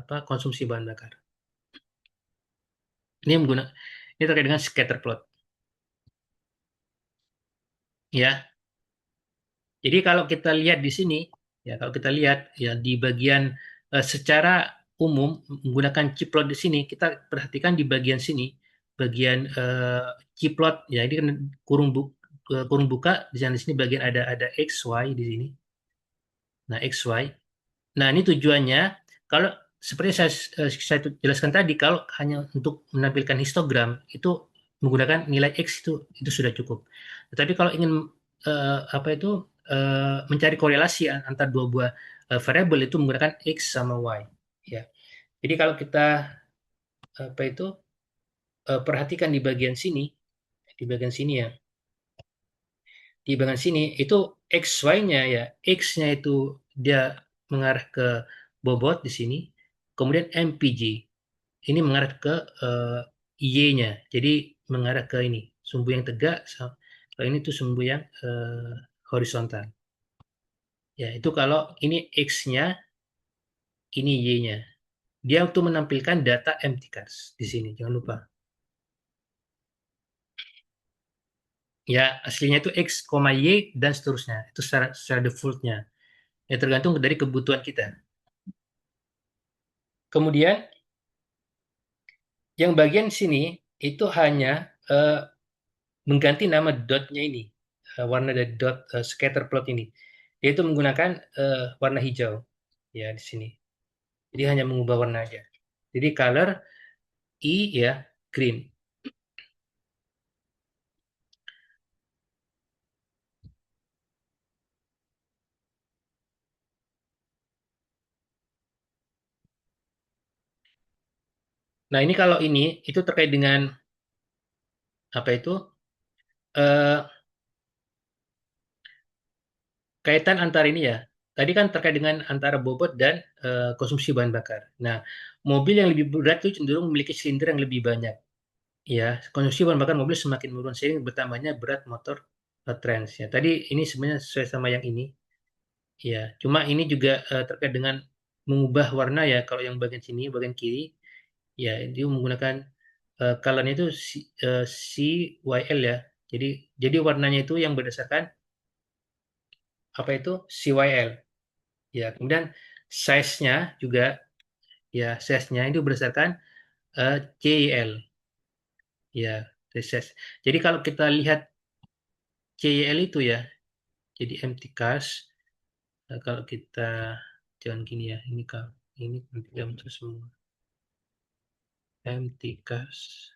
apa, konsumsi bahan bakar. Ini terkait dengan scatter plot. Ya, jadi kalau kita lihat di sini, ya kalau kita lihat ya di bagian secara umum menggunakan ciplot di sini, kita perhatikan di bagian sini, bagian ciplot ya ini kan kurung buka di sana, di sini bagian ada X Y di sini. Nah, X Y. Nah, ini tujuannya kalau seperti saya jelaskan tadi, kalau hanya untuk menampilkan histogram itu menggunakan nilai X itu sudah cukup. Tetapi kalau ingin apa itu mencari korelasi antara dua buah variabel itu menggunakan X sama Y. Ya. Jadi kalau kita apa itu perhatikan di bagian sini ya, di bagian sini itu XY-nya ya, X-nya itu dia mengarah ke bobot di sini, kemudian MPG ini mengarah ke Y-nya, jadi mengarah ke ini sumbu yang tegak, kalau ini tuh sumbu yang horizontal. Ya, itu kalau ini X-nya, ini Y-nya. Dia untuk menampilkan data empty cars di sini, jangan lupa. Ya, aslinya itu X, Y, dan seterusnya. Itu secara defaultnya. Ya, tergantung dari kebutuhan kita. Kemudian yang bagian sini itu hanya eh, mengganti nama dotnya ini, warna dari dot scatter plot ini, yaitu menggunakan warna hijau ya di sini. Jadi hanya mengubah warna aja. Jadi color I ya green. Nah ini kalau ini itu terkait dengan apa itu eh, kaitan antara ini ya. Tadi kan terkait dengan antara bobot dan konsumsi bahan bakar. Nah, mobil yang lebih berat itu cenderung memiliki silinder yang lebih banyak. Ya, konsumsi bahan bakar mobil semakin menurun seiring bertambahnya berat motor trans ya. Tadi ini sebenarnya sesuai sama yang ini. Ya, cuma ini juga terkait dengan mengubah warna ya. Kalau yang bagian sini, bagian kiri, ya dia menggunakan colornya itu CYL ya. Jadi warnanya itu yang berdasarkan apa itu CYL. Ya, kemudian size-nya juga ya size-nya itu berdasarkan CYL. Ya, size. Jadi kalau kita lihat CYL itu ya, jadi empty cars. Kalau kita jangan gini ya, ini kalau ini nanti jam semua. empty cast.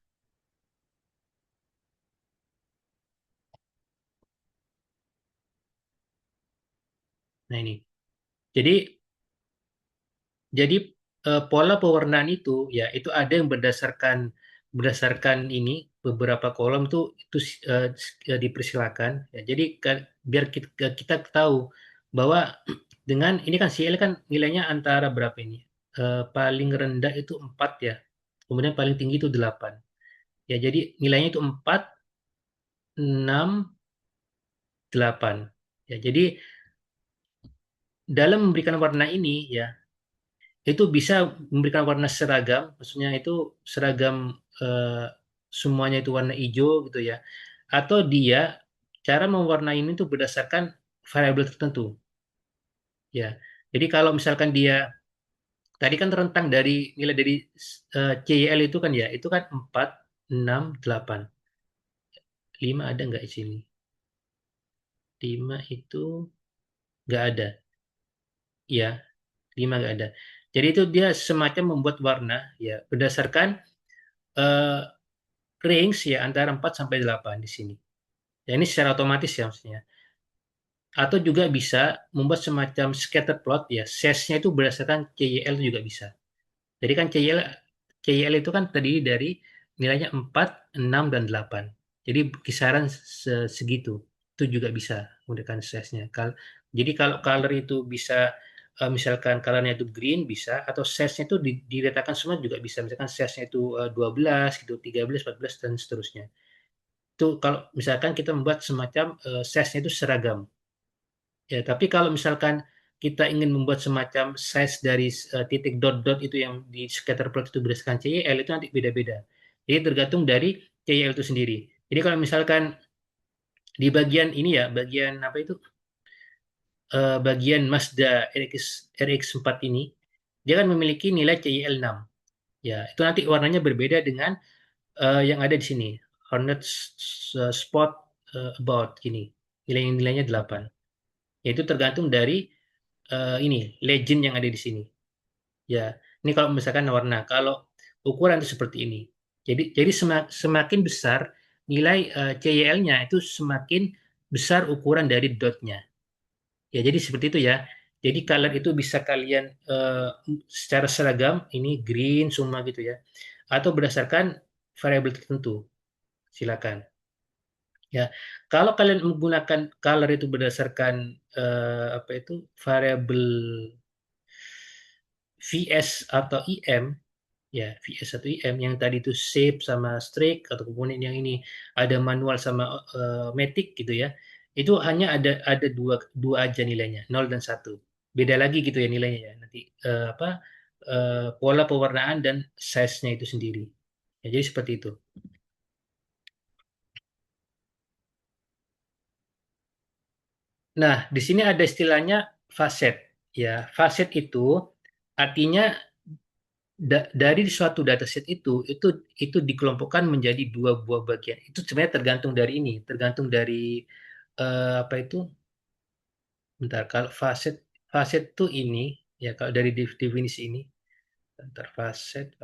Nah ini. Jadi Jadi pola pewarnaan itu ya itu ada yang berdasarkan ini beberapa kolom tuh itu dipersilakan ya. Jadi biar kita tahu bahwa dengan ini kan CL kan nilainya antara berapa ini? Paling rendah itu 4 ya. Kemudian paling tinggi itu 8. Ya, jadi nilainya itu 4, 6, 8. Ya, jadi dalam memberikan warna ini ya itu bisa memberikan warna seragam, maksudnya itu seragam semuanya itu warna hijau gitu ya. Atau dia cara mewarnai ini tuh berdasarkan variabel tertentu ya. Jadi kalau misalkan dia tadi kan terentang dari nilai dari CYL itu kan ya, itu kan 4, 6, 8. 5 ada nggak di sini? 5 itu nggak ada. Ya, 5 nggak ada. Jadi itu dia semacam membuat warna ya berdasarkan eh, range ya antara 4 sampai 8 di sini. Ya ini secara otomatis ya maksudnya. Atau juga bisa membuat semacam scatter plot ya. Size-nya itu berdasarkan CYL itu juga bisa. Jadi kan CYL itu kan terdiri dari nilainya 4, 6, dan 8. Jadi kisaran segitu. Itu juga bisa menggunakan size-nya. Jadi kalau color itu bisa misalkan colornya itu green bisa atau size-nya itu diletakkan semua juga bisa. Misalkan size-nya itu 12 gitu, 13, 14 dan seterusnya. Itu kalau misalkan kita membuat semacam size-nya itu seragam. Ya, tapi kalau misalkan kita ingin membuat semacam size dari titik dot-dot itu yang di scatter plot itu berdasarkan CYL itu nanti beda-beda. Jadi tergantung dari CYL itu sendiri. Jadi kalau misalkan di bagian ini ya, bagian apa itu? Bagian Mazda RX-4 ini, dia kan memiliki nilai CYL 6. Ya, itu nanti warnanya berbeda dengan yang ada di sini. Hornet Spot About gini. Nilainya 8. Yaitu tergantung dari ini legend yang ada di sini. Ya, ini kalau misalkan warna, kalau ukuran itu seperti ini. Jadi semakin besar nilai CYL-nya itu semakin besar ukuran dari dotnya. Ya, jadi seperti itu ya. Jadi color itu bisa kalian secara seragam, ini green semua gitu ya. Atau berdasarkan variabel tertentu. Silakan. Ya, kalau kalian menggunakan color itu berdasarkan apa itu variabel VS atau IM, ya VS atau IM yang tadi itu shape sama stroke atau kemudian yang ini ada manual sama matic gitu ya, itu hanya ada dua dua aja nilainya 0 dan 1. Beda lagi gitu ya nilainya ya nanti apa pola pewarnaan dan size-nya itu sendiri. Ya, jadi seperti itu. Nah, di sini ada istilahnya facet. Ya, facet itu artinya dari suatu dataset itu dikelompokkan menjadi dua buah bagian. Itu sebenarnya tergantung dari ini, tergantung dari apa itu? Bentar, kalau facet facet tuh ini ya kalau dari definisi ini, bentar facet.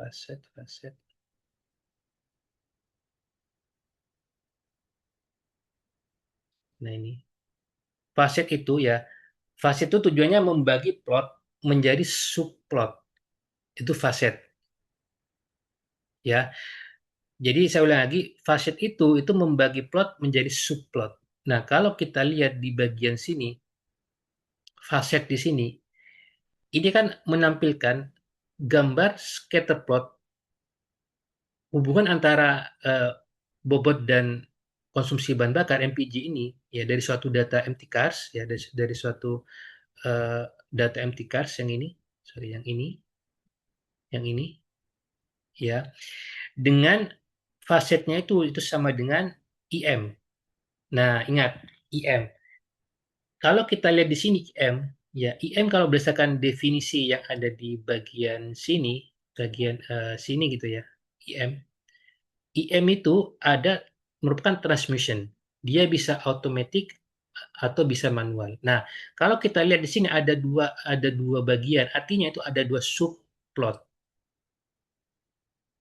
Nah ini facet itu ya, facet itu tujuannya membagi plot menjadi subplot. Itu facet ya. Jadi saya ulang lagi, facet itu membagi plot menjadi subplot. Nah, kalau kita lihat di bagian sini, facet di sini, ini kan menampilkan gambar scatter plot hubungan antara eh, bobot dan konsumsi bahan bakar MPG ini ya dari suatu data empty cars ya dari suatu eh, data empty cars yang ini, sorry yang ini ya dengan facetnya itu sama dengan IM. Nah, ingat IM. Kalau kita lihat di sini IM, ya IM kalau berdasarkan definisi yang ada di bagian sini gitu ya, IM. IM itu merupakan transmission. Dia bisa automatic atau bisa manual. Nah, kalau kita lihat di sini ada dua bagian, artinya itu ada dua subplot.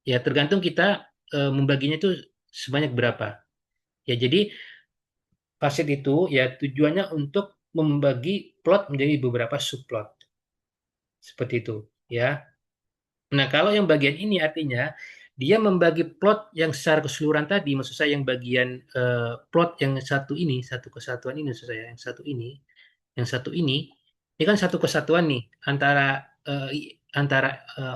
Ya, tergantung kita membaginya itu sebanyak berapa. Ya, jadi faset itu ya tujuannya untuk membagi plot menjadi beberapa subplot. Seperti itu, ya. Nah, kalau yang bagian ini artinya dia membagi plot yang secara keseluruhan tadi, maksud saya yang bagian plot yang satu ini, satu kesatuan ini, maksud saya yang satu ini kan satu kesatuan nih antara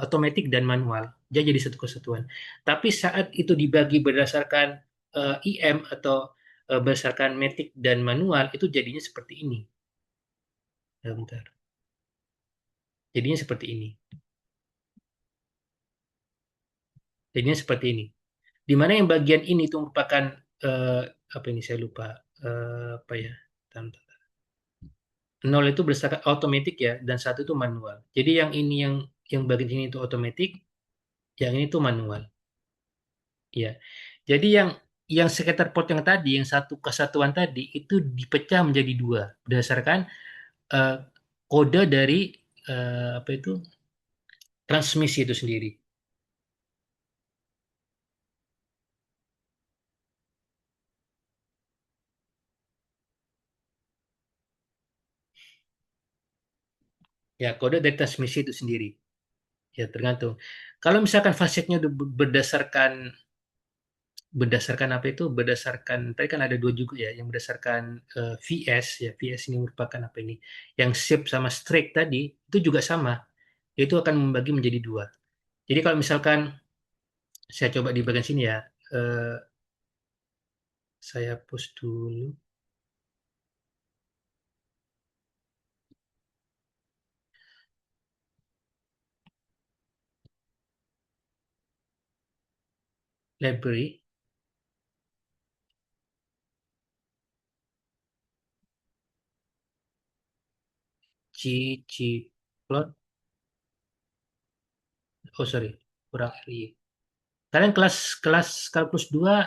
otomatis dan manual. Dia jadi satu kesatuan. Tapi saat itu dibagi berdasarkan IM atau berdasarkan matic dan manual, itu jadinya seperti ini. Ya, bentar. Jadinya seperti ini. Jadinya seperti ini. Di mana yang bagian ini itu merupakan eh, apa ini saya lupa apa ya. Bentar. Nol itu berdasarkan otomatis ya dan satu itu manual. Jadi yang ini yang bagian ini itu otomatis, yang ini itu manual. Ya. Jadi yang scatter plot yang tadi, yang satu kesatuan tadi itu dipecah menjadi dua berdasarkan eh, kode dari apa itu transmisi itu sendiri. Ya, kode dari transmisi itu sendiri. Ya, tergantung. Kalau misalkan fasetnya udah berdasarkan berdasarkan apa itu? Berdasarkan tadi kan ada dua juga ya, yang berdasarkan VS ya. VS ini merupakan apa ini? Yang shape sama streak tadi itu juga sama. Itu akan membagi menjadi dua. Jadi kalau misalkan saya coba di bagian sini ya, eh, saya post dulu library ggplot. Oh sorry, kurang RI. Kalian kelas kelas kalkulus 2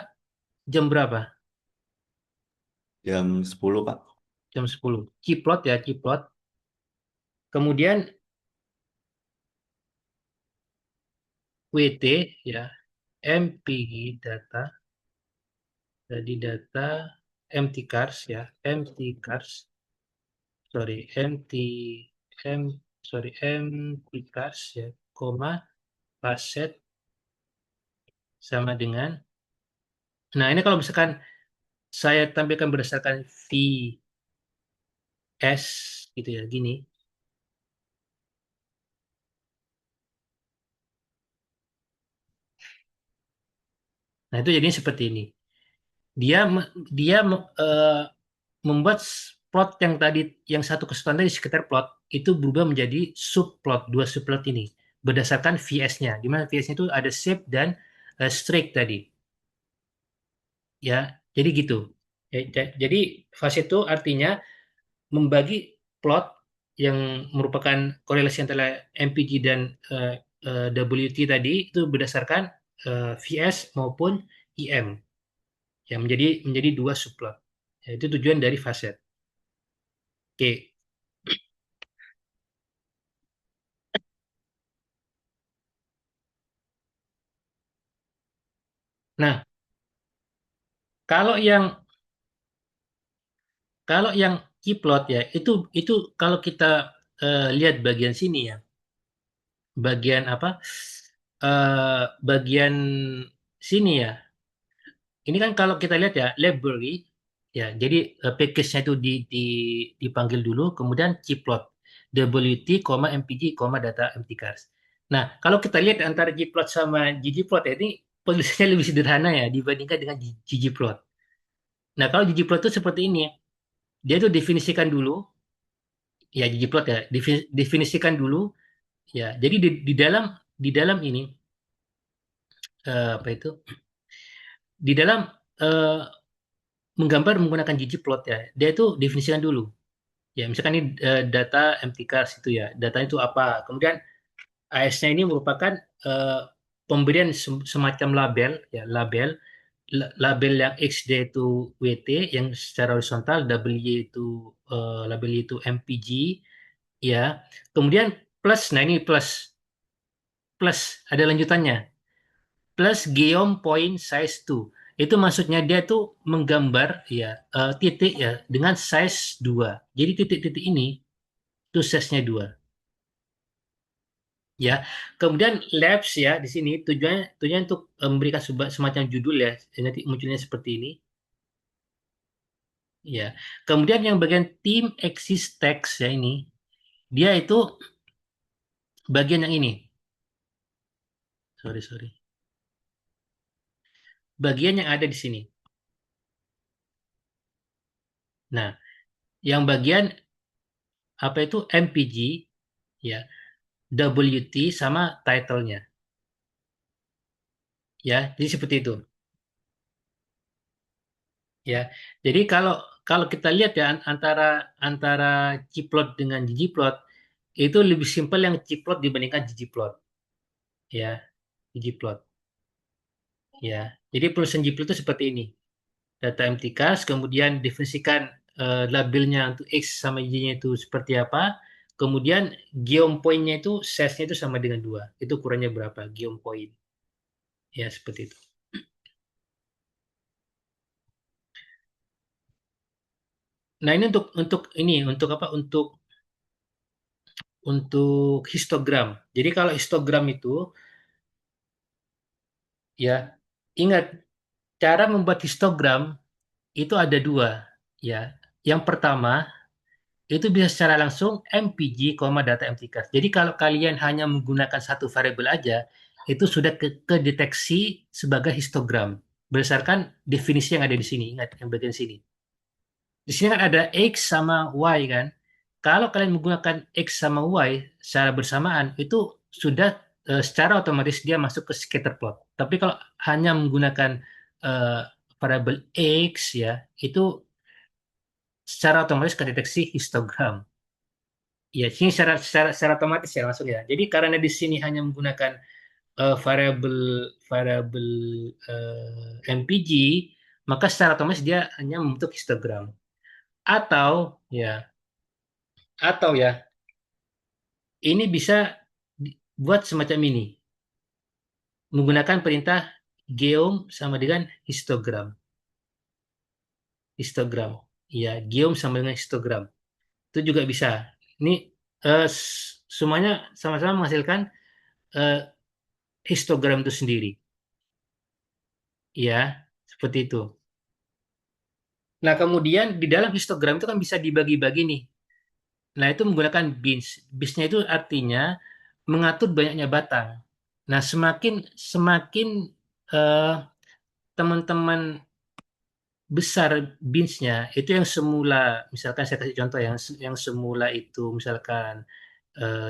jam berapa? Jam 10, Pak. Jam 10. Gplot ya, gplot. Kemudian WT ya, MPG data, jadi data empty cars ya, empty cars, sorry, M sorry empty cars ya, koma passet sama dengan. Nah, ini kalau misalkan saya tampilkan berdasarkan VS gitu ya, gini. Nah, itu jadinya seperti ini. Dia dia membuat plot yang tadi yang satu kesatuan tadi sekitar plot itu berubah menjadi subplot, dua subplot ini berdasarkan VS-nya. Di mana VS-nya itu ada shape dan streak tadi. Ya, jadi gitu. Jadi fase itu artinya membagi plot yang merupakan korelasi antara MPG dan WT tadi itu berdasarkan VS maupun IM yang menjadi dua subplot. Ya, itu tujuan dari faset. Oke. Nah, kalau yang kalau yang kiplot ya itu kalau kita lihat bagian sini ya, bagian apa? Bagian sini ya. Ini kan kalau kita lihat ya library ya. Jadi package-nya itu dipanggil dulu, kemudian kiplot wt, mpg, data empty cars. Nah, kalau kita lihat antara gplot sama ggplot ya, ini penulisannya lebih sederhana ya dibandingkan dengan ggplot. Nah, kalau ggplot itu seperti ini, dia itu definisikan dulu ya ggplot ya definisikan dulu ya jadi di dalam ini apa itu di dalam eh, menggambar menggunakan ggplot ya dia itu definisikan dulu ya misalkan ini data MTCARS itu ya datanya itu apa kemudian AS-nya ini merupakan eh, pemberian semacam label yang XD itu WT yang secara horizontal label itu MPG ya kemudian plus nah ini plus plus ada lanjutannya plus geom point size 2. Itu maksudnya dia tuh menggambar ya titik ya dengan size 2. Jadi titik-titik ini tuh size-nya 2 ya. Kemudian labs ya di sini tujuannya untuk memberikan semacam judul ya. Nanti munculnya seperti ini ya. Kemudian yang bagian tim axis text ya ini dia itu bagian yang ini. Sorry, sorry. Bagian yang ada di sini. Nah, yang bagian apa itu MPG ya, WT sama title-nya ya. Jadi seperti itu ya. Jadi kalau kalau kita lihat ya antara antara Ciplot dengan ggplot itu lebih simpel yang Ciplot dibandingkan ggplot ya, ggplot ya. Jadi penulisan ggplot itu seperti ini. Data empty cast, kemudian definisikan labelnya untuk X sama Y-nya itu seperti apa. Kemudian geom point-nya itu size-nya itu sama dengan 2. Itu ukurannya berapa geom point. Ya, seperti itu. Nah, ini untuk ini untuk apa? Untuk histogram. Jadi kalau histogram itu ya ingat cara membuat histogram itu ada dua ya. Yang pertama itu bisa secara langsung MPG, data empty cast. Jadi kalau kalian hanya menggunakan satu variabel aja, itu sudah kedeteksi sebagai histogram berdasarkan definisi yang ada di sini. Ingat yang bagian sini. Di sini kan ada X sama Y kan. Kalau kalian menggunakan X sama Y secara bersamaan, itu sudah secara otomatis dia masuk ke scatter plot. Tapi kalau hanya menggunakan eh, variabel X ya, itu secara otomatis kedeteksi histogram. Ya, sini secara otomatis ya langsung ya. Jadi karena di sini hanya menggunakan variabel variabel MPG, maka secara otomatis dia hanya membentuk histogram. Atau ya, atau ya, ini bisa buat semacam ini, menggunakan perintah geom sama dengan histogram. Histogram. Ya, geom sama dengan histogram. Itu juga bisa. Ini semuanya sama-sama menghasilkan eh, histogram itu sendiri. Ya, seperti itu. Nah, kemudian di dalam histogram itu kan bisa dibagi-bagi nih. Nah, itu menggunakan bins. Binsnya itu artinya mengatur banyaknya batang. Nah, semakin semakin eh, teman-teman besar binsnya, itu yang semula, misalkan saya kasih contoh yang semula itu misalkan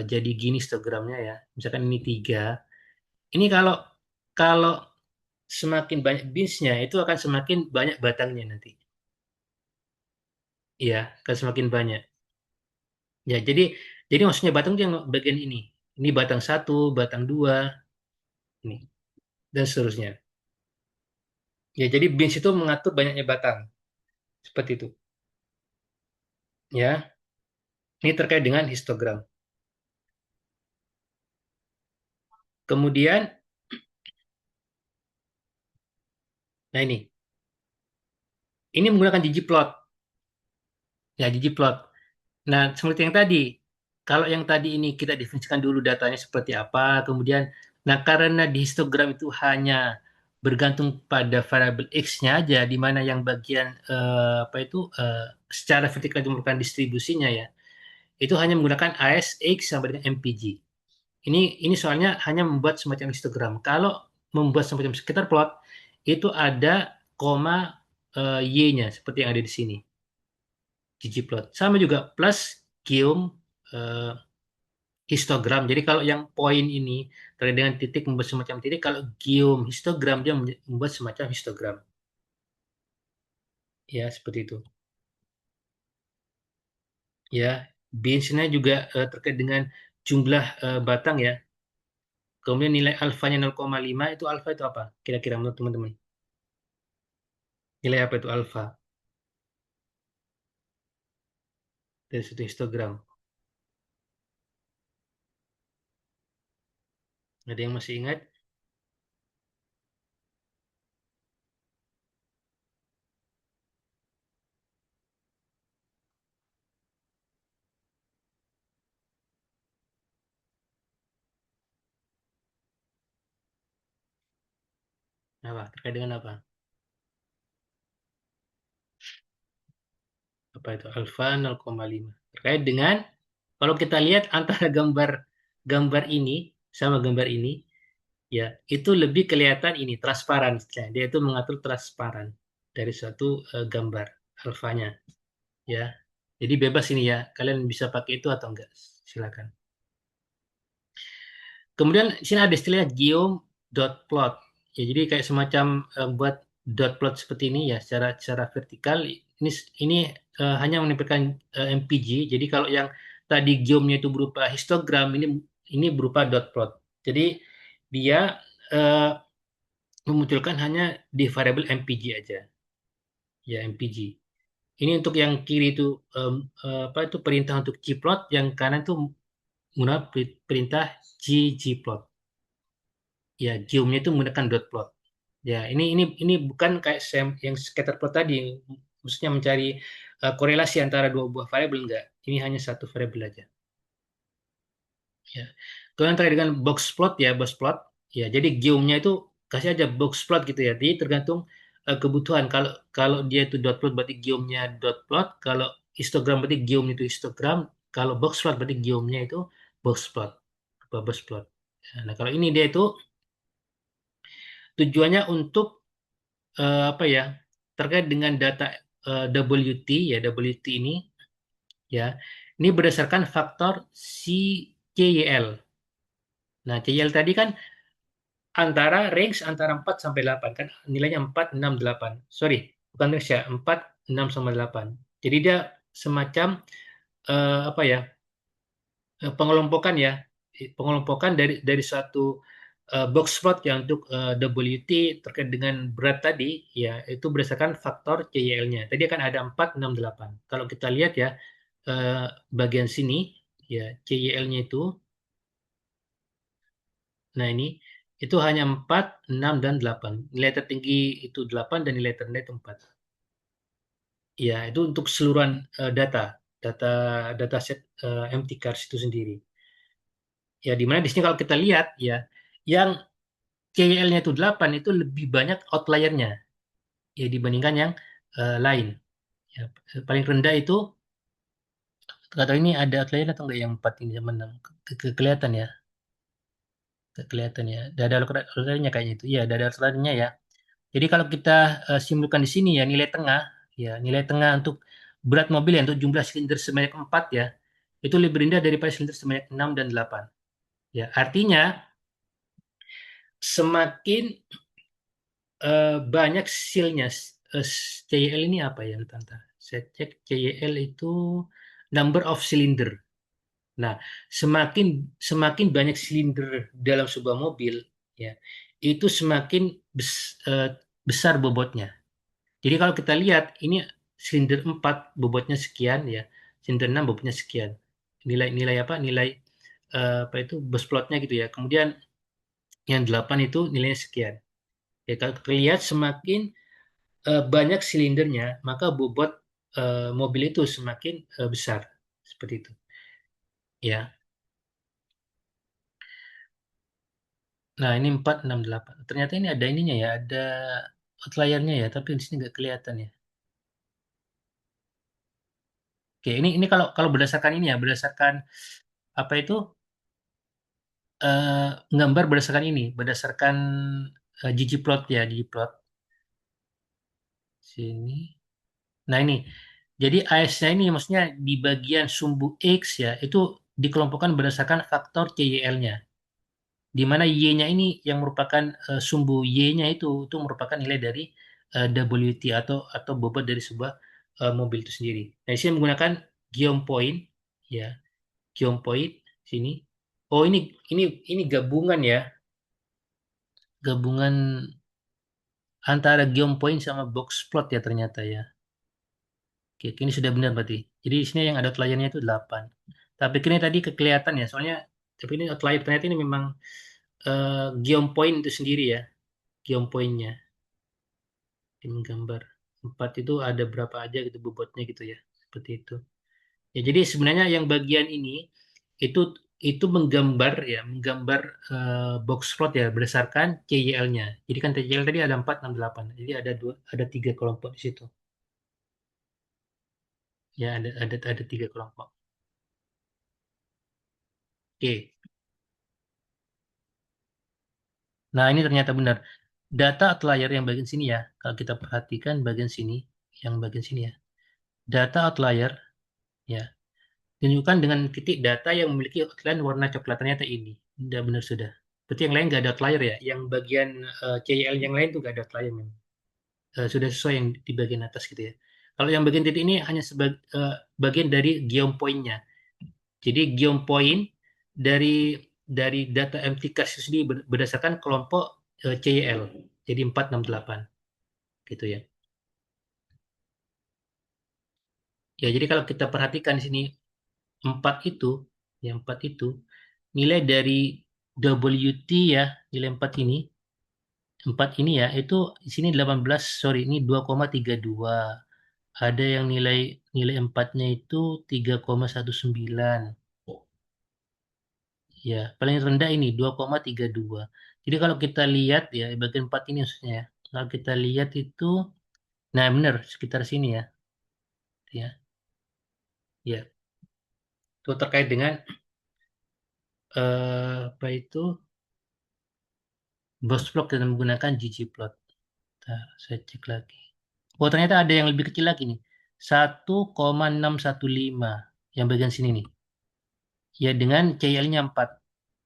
jadi gini histogramnya ya, misalkan ini 3. Ini kalau kalau semakin banyak binsnya, itu akan semakin banyak batangnya nanti. Iya, akan semakin banyak. Ya, jadi maksudnya batang itu yang bagian ini. Ini batang satu, batang dua, ini dan seterusnya. Ya, jadi bins itu mengatur banyaknya batang seperti itu. Ya, ini terkait dengan histogram. Kemudian, nah ini menggunakan ggplot. Ya, ggplot. Nah, seperti yang tadi, kalau yang tadi ini kita definisikan dulu datanya seperti apa, kemudian, nah karena di histogram itu hanya bergantung pada variabel X-nya aja, di mana yang bagian apa itu secara vertikal itu merupakan distribusinya ya, itu hanya menggunakan AS, X sama dengan MPG. Ini soalnya hanya membuat semacam histogram. Kalau membuat semacam scatter plot, itu ada koma Y-nya seperti yang ada di sini. Ggplot. Sama juga plus geom eh, histogram. Jadi kalau yang poin ini terkait dengan titik membuat semacam titik, kalau geom histogram dia membuat semacam histogram. Ya, seperti itu. Ya, biasanya juga terkait dengan jumlah batang ya. Kemudian nilai alfanya 0,5 itu alfa itu apa? Kira-kira menurut teman-teman. Nilai apa itu alfa dari satu histogram? Ada yang masih ingat? Apa? Terkait dengan apa? Apa itu? Alfa 0,5. Terkait dengan, kalau kita lihat antara gambar ini sama gambar ini, ya, itu lebih kelihatan ini, transparan. Dia itu mengatur transparan dari suatu gambar alfanya. Ya, jadi bebas ini ya. Kalian bisa pakai itu atau enggak? Silakan. Kemudian di sini ada istilahnya geom.plot. Ya, jadi kayak semacam buat dot plot seperti ini ya, secara vertikal. Ini hanya menempelkan MPG. Jadi kalau yang tadi geomnya itu berupa histogram, ini berupa dot plot. Jadi dia eh, memunculkan hanya di variabel MPG aja, ya MPG. Ini untuk yang kiri itu apa itu perintah untuk gplot, yang kanan itu menggunakan perintah ggplot. Ya, geomnya itu menggunakan dot plot. Ya, ini bukan kayak yang scatter plot tadi, maksudnya mencari korelasi antara dua buah variabel, enggak. Ini hanya satu variabel aja. Ya. Kemudian terkait dengan box plot ya, box plot. Ya, jadi geomnya itu kasih aja box plot gitu ya. Jadi tergantung kebutuhan. Kalau kalau dia itu dot plot berarti geomnya dot plot. Kalau histogram berarti geomnya itu histogram. Kalau box plot berarti geomnya itu box plot. Apa box plot. Nah, kalau ini dia itu tujuannya untuk apa ya? Terkait dengan data WT ya, WT ini ya. Ini berdasarkan faktor CYL. Nah, CYL tadi kan antara range antara 4 sampai 8 kan, nilainya 4 6 8. Sorry, bukan range ya, 4 6 sama 8. Jadi dia semacam apa ya? Pengelompokan ya. Pengelompokan dari suatu box plot ya untuk WT terkait dengan berat tadi ya, itu berdasarkan faktor CYL-nya. Tadi akan ada 4 6 8. Kalau kita lihat ya bagian sini ya, CYL-nya itu, nah ini itu hanya 4, 6, dan 8. Nilai tertinggi itu 8 dan nilai terendah itu 4. Ya, itu untuk keseluruhan data, data dataset empty cars itu sendiri. Ya, di mana di sini kalau kita lihat ya, yang KL-nya itu 8 itu lebih banyak outlier-nya ya dibandingkan yang lain. Ya, paling rendah itu, kata ini ada outlier atau enggak yang 4 ini sama 6? Kelihatan ya, kelihatan ya. Ada outlier-nya kayaknya itu. Iya, ada outlier-nya ya. Jadi kalau kita simpulkan di sini ya, nilai tengah untuk berat mobil ya, untuk jumlah silinder sebanyak 4 ya, itu lebih rendah daripada silinder sebanyak 6 dan 8. Ya, artinya semakin banyak silnya, CYL ini apa ya, Tante? Saya cek CYL itu number of cylinder. Nah, semakin semakin banyak silinder dalam sebuah mobil, ya, itu semakin besar bobotnya. Jadi kalau kita lihat ini silinder 4 bobotnya sekian ya, silinder 6 bobotnya sekian. Nilai-nilai apa? Nilai apa itu bus plotnya gitu ya. Kemudian yang 8 itu nilainya sekian. Ya, kalau kita lihat semakin banyak silindernya, maka bobot mobil itu semakin besar. Seperti itu. Ya. Nah, ini 4 6 8. Ternyata ini ada ininya ya, ada outliernya ya, tapi di sini nggak kelihatan ya. Oke, ini kalau kalau berdasarkan ini ya, berdasarkan apa itu gambar berdasarkan ini, berdasarkan ggplot ya, ggplot sini. Nah ini, jadi AS-nya ini maksudnya di bagian sumbu X ya, itu dikelompokkan berdasarkan faktor CYL-nya. Di mana Y-nya ini yang merupakan sumbu Y-nya itu merupakan nilai dari WT atau bobot dari sebuah mobil itu sendiri. Nah, di sini menggunakan geom point ya, geom point sini. Oh, ini gabungan ya, gabungan antara geom point sama box plot ya ternyata ya. Oke, ini sudah benar berarti. Jadi di sini yang ada outlier-nya itu 8. Tapi ini tadi kelihatan ya, soalnya tapi ini outlier ternyata ini memang geom point itu sendiri ya, geom point-nya. Tim gambar 4 itu ada berapa aja gitu bobotnya gitu ya. Seperti itu. Ya, jadi sebenarnya yang bagian ini itu itu menggambar box plot ya berdasarkan CYL-nya. Jadi kan CYL tadi ada 4, 6, 8. Jadi ada tiga kelompok di situ. Ya, ada tiga kelompok. Oke. Nah, ini ternyata benar. Data outlier yang bagian sini ya, kalau kita perhatikan bagian sini, yang bagian sini ya. Data outlier ya, tunjukkan dengan titik data yang memiliki outline warna coklat. Ternyata ini. Sudah benar sudah. Berarti yang lain nggak ada outlier ya. Yang bagian CYL yang lain tuh nggak ada outlier memang. Sudah sesuai yang di bagian atas gitu ya. Kalau yang bagian titik ini hanya bagian dari geom point-nya. Jadi geom point dari data MTCAS itu sendiri berdasarkan kelompok CYL. Jadi 4, 6, 8 gitu ya. Ya, jadi kalau kita perhatikan di sini 4 itu, yang 4 itu nilai dari WT ya, nilai 4 ini ya, itu di sini 18, sorry, ini 2,32. Ada yang nilai nilai empatnya itu 3,19. Ya, paling rendah ini 2,32. Jadi kalau kita lihat ya, bagian 4 ini maksudnya ya. Kalau kita lihat itu, nah benar, sekitar sini ya. Ya, ya. Itu terkait dengan apa itu box plot dan menggunakan ggplot. Nah, saya cek lagi. Oh, ternyata ada yang lebih kecil lagi nih. 1,615 yang bagian sini nih. Ya, dengan CL-nya 4.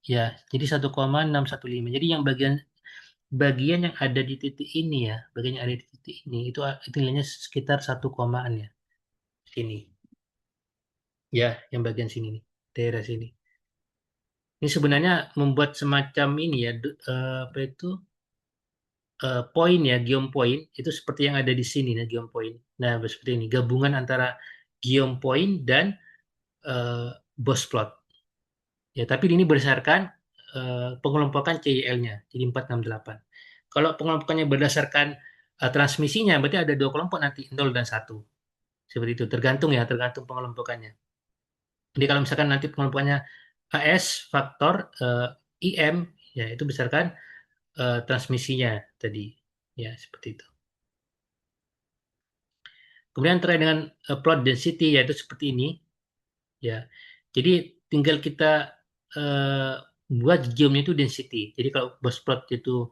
Ya, jadi 1,615. Jadi yang bagian bagian yang ada di titik ini ya, bagian yang ada di titik ini itu nilainya sekitar 1 komaan ya. Sini. Ya, yang bagian sini nih, daerah sini. Ini sebenarnya membuat semacam ini ya, apa itu poin ya, geom point itu seperti yang ada di sini ya, geom point. Nah, seperti ini, gabungan antara geom point dan eh, box plot. Ya, tapi ini berdasarkan pengelompokan CIL-nya, jadi 4, 6, 8. Kalau pengelompokannya berdasarkan transmisinya, berarti ada dua kelompok nanti, 0 dan 1. Seperti itu, tergantung ya, tergantung pengelompokannya. Jadi kalau misalkan nanti pengelompokannya AS, faktor IM, ya itu berdasarkan transmisinya tadi. Ya, seperti itu. Kemudian terkait dengan plot density, yaitu seperti ini. Ya, jadi tinggal kita eh, buat geomnya itu density. Jadi kalau box plot itu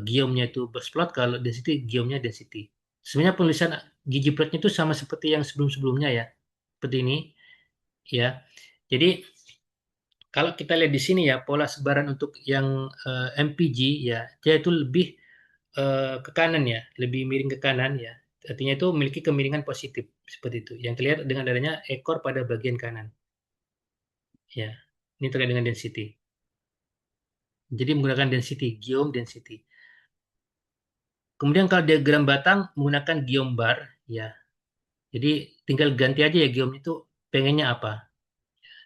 geomnya itu box plot, kalau density geomnya density. Sebenarnya penulisan gigi plotnya itu sama seperti yang sebelum-sebelumnya ya, seperti ini ya. Jadi kalau kita lihat di sini ya pola sebaran untuk yang MPG ya, dia itu lebih ke kanan ya, lebih miring ke kanan ya. Artinya itu memiliki kemiringan positif seperti itu. Yang terlihat dengan adanya ekor pada bagian kanan. Ya, ini terkait dengan density. Jadi menggunakan density, geom density. Kemudian kalau diagram batang menggunakan geom bar, ya. Jadi tinggal ganti aja ya geom itu pengennya apa,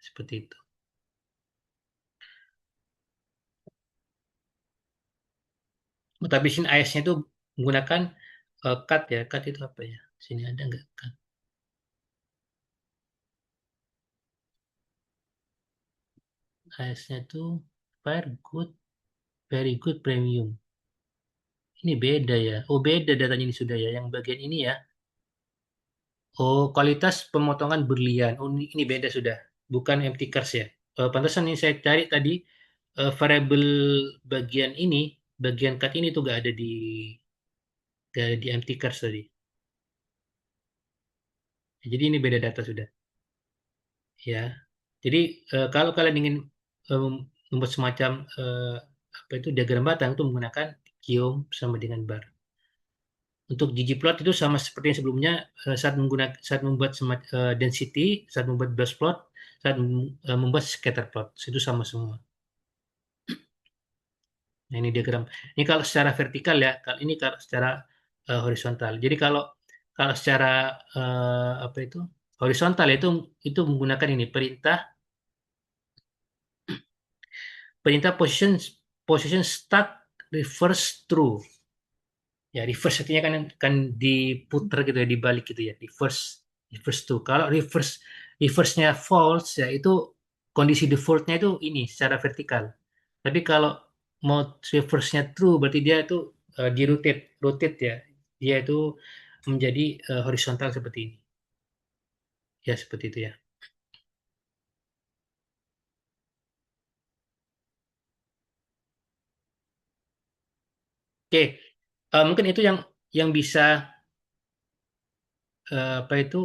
seperti itu. Tapi sini AS-nya itu menggunakan cut ya, cut itu apa ya? Sini ada nggak cut? AS-nya itu very good premium. Ini beda ya. Oh beda datanya ini sudah ya. Yang bagian ini ya. Oh kualitas pemotongan berlian. Oh ini beda sudah. Bukan empty cars ya. Pantesan ini saya cari tadi variabel bagian ini, bagian cut ini tuh gak ada di empty cars tadi. Jadi ini beda data sudah. Ya. Jadi kalau kalian ingin eh, membuat semacam apa itu diagram batang itu menggunakan geom sama dengan bar. Untuk ggplot itu sama seperti yang sebelumnya saat membuat density, saat membuat brush plot, saat membuat scatter plot itu sama semua. Nah, ini diagram. Ini kalau secara vertikal ya, kalau ini kalau secara horizontal. Jadi kalau kalau secara apa itu horizontal itu menggunakan ini perintah perintah position start reverse true. Ya, reverse artinya kan diputar gitu ya, dibalik gitu ya, reverse reverse to. Kalau reverse-nya false ya itu kondisi defaultnya itu ini secara vertikal. Tapi kalau mau reverse-nya true, berarti dia itu di rotate ya. Dia itu menjadi horizontal seperti ini. Ya, seperti itu ya. Oke, mungkin itu yang bisa apa itu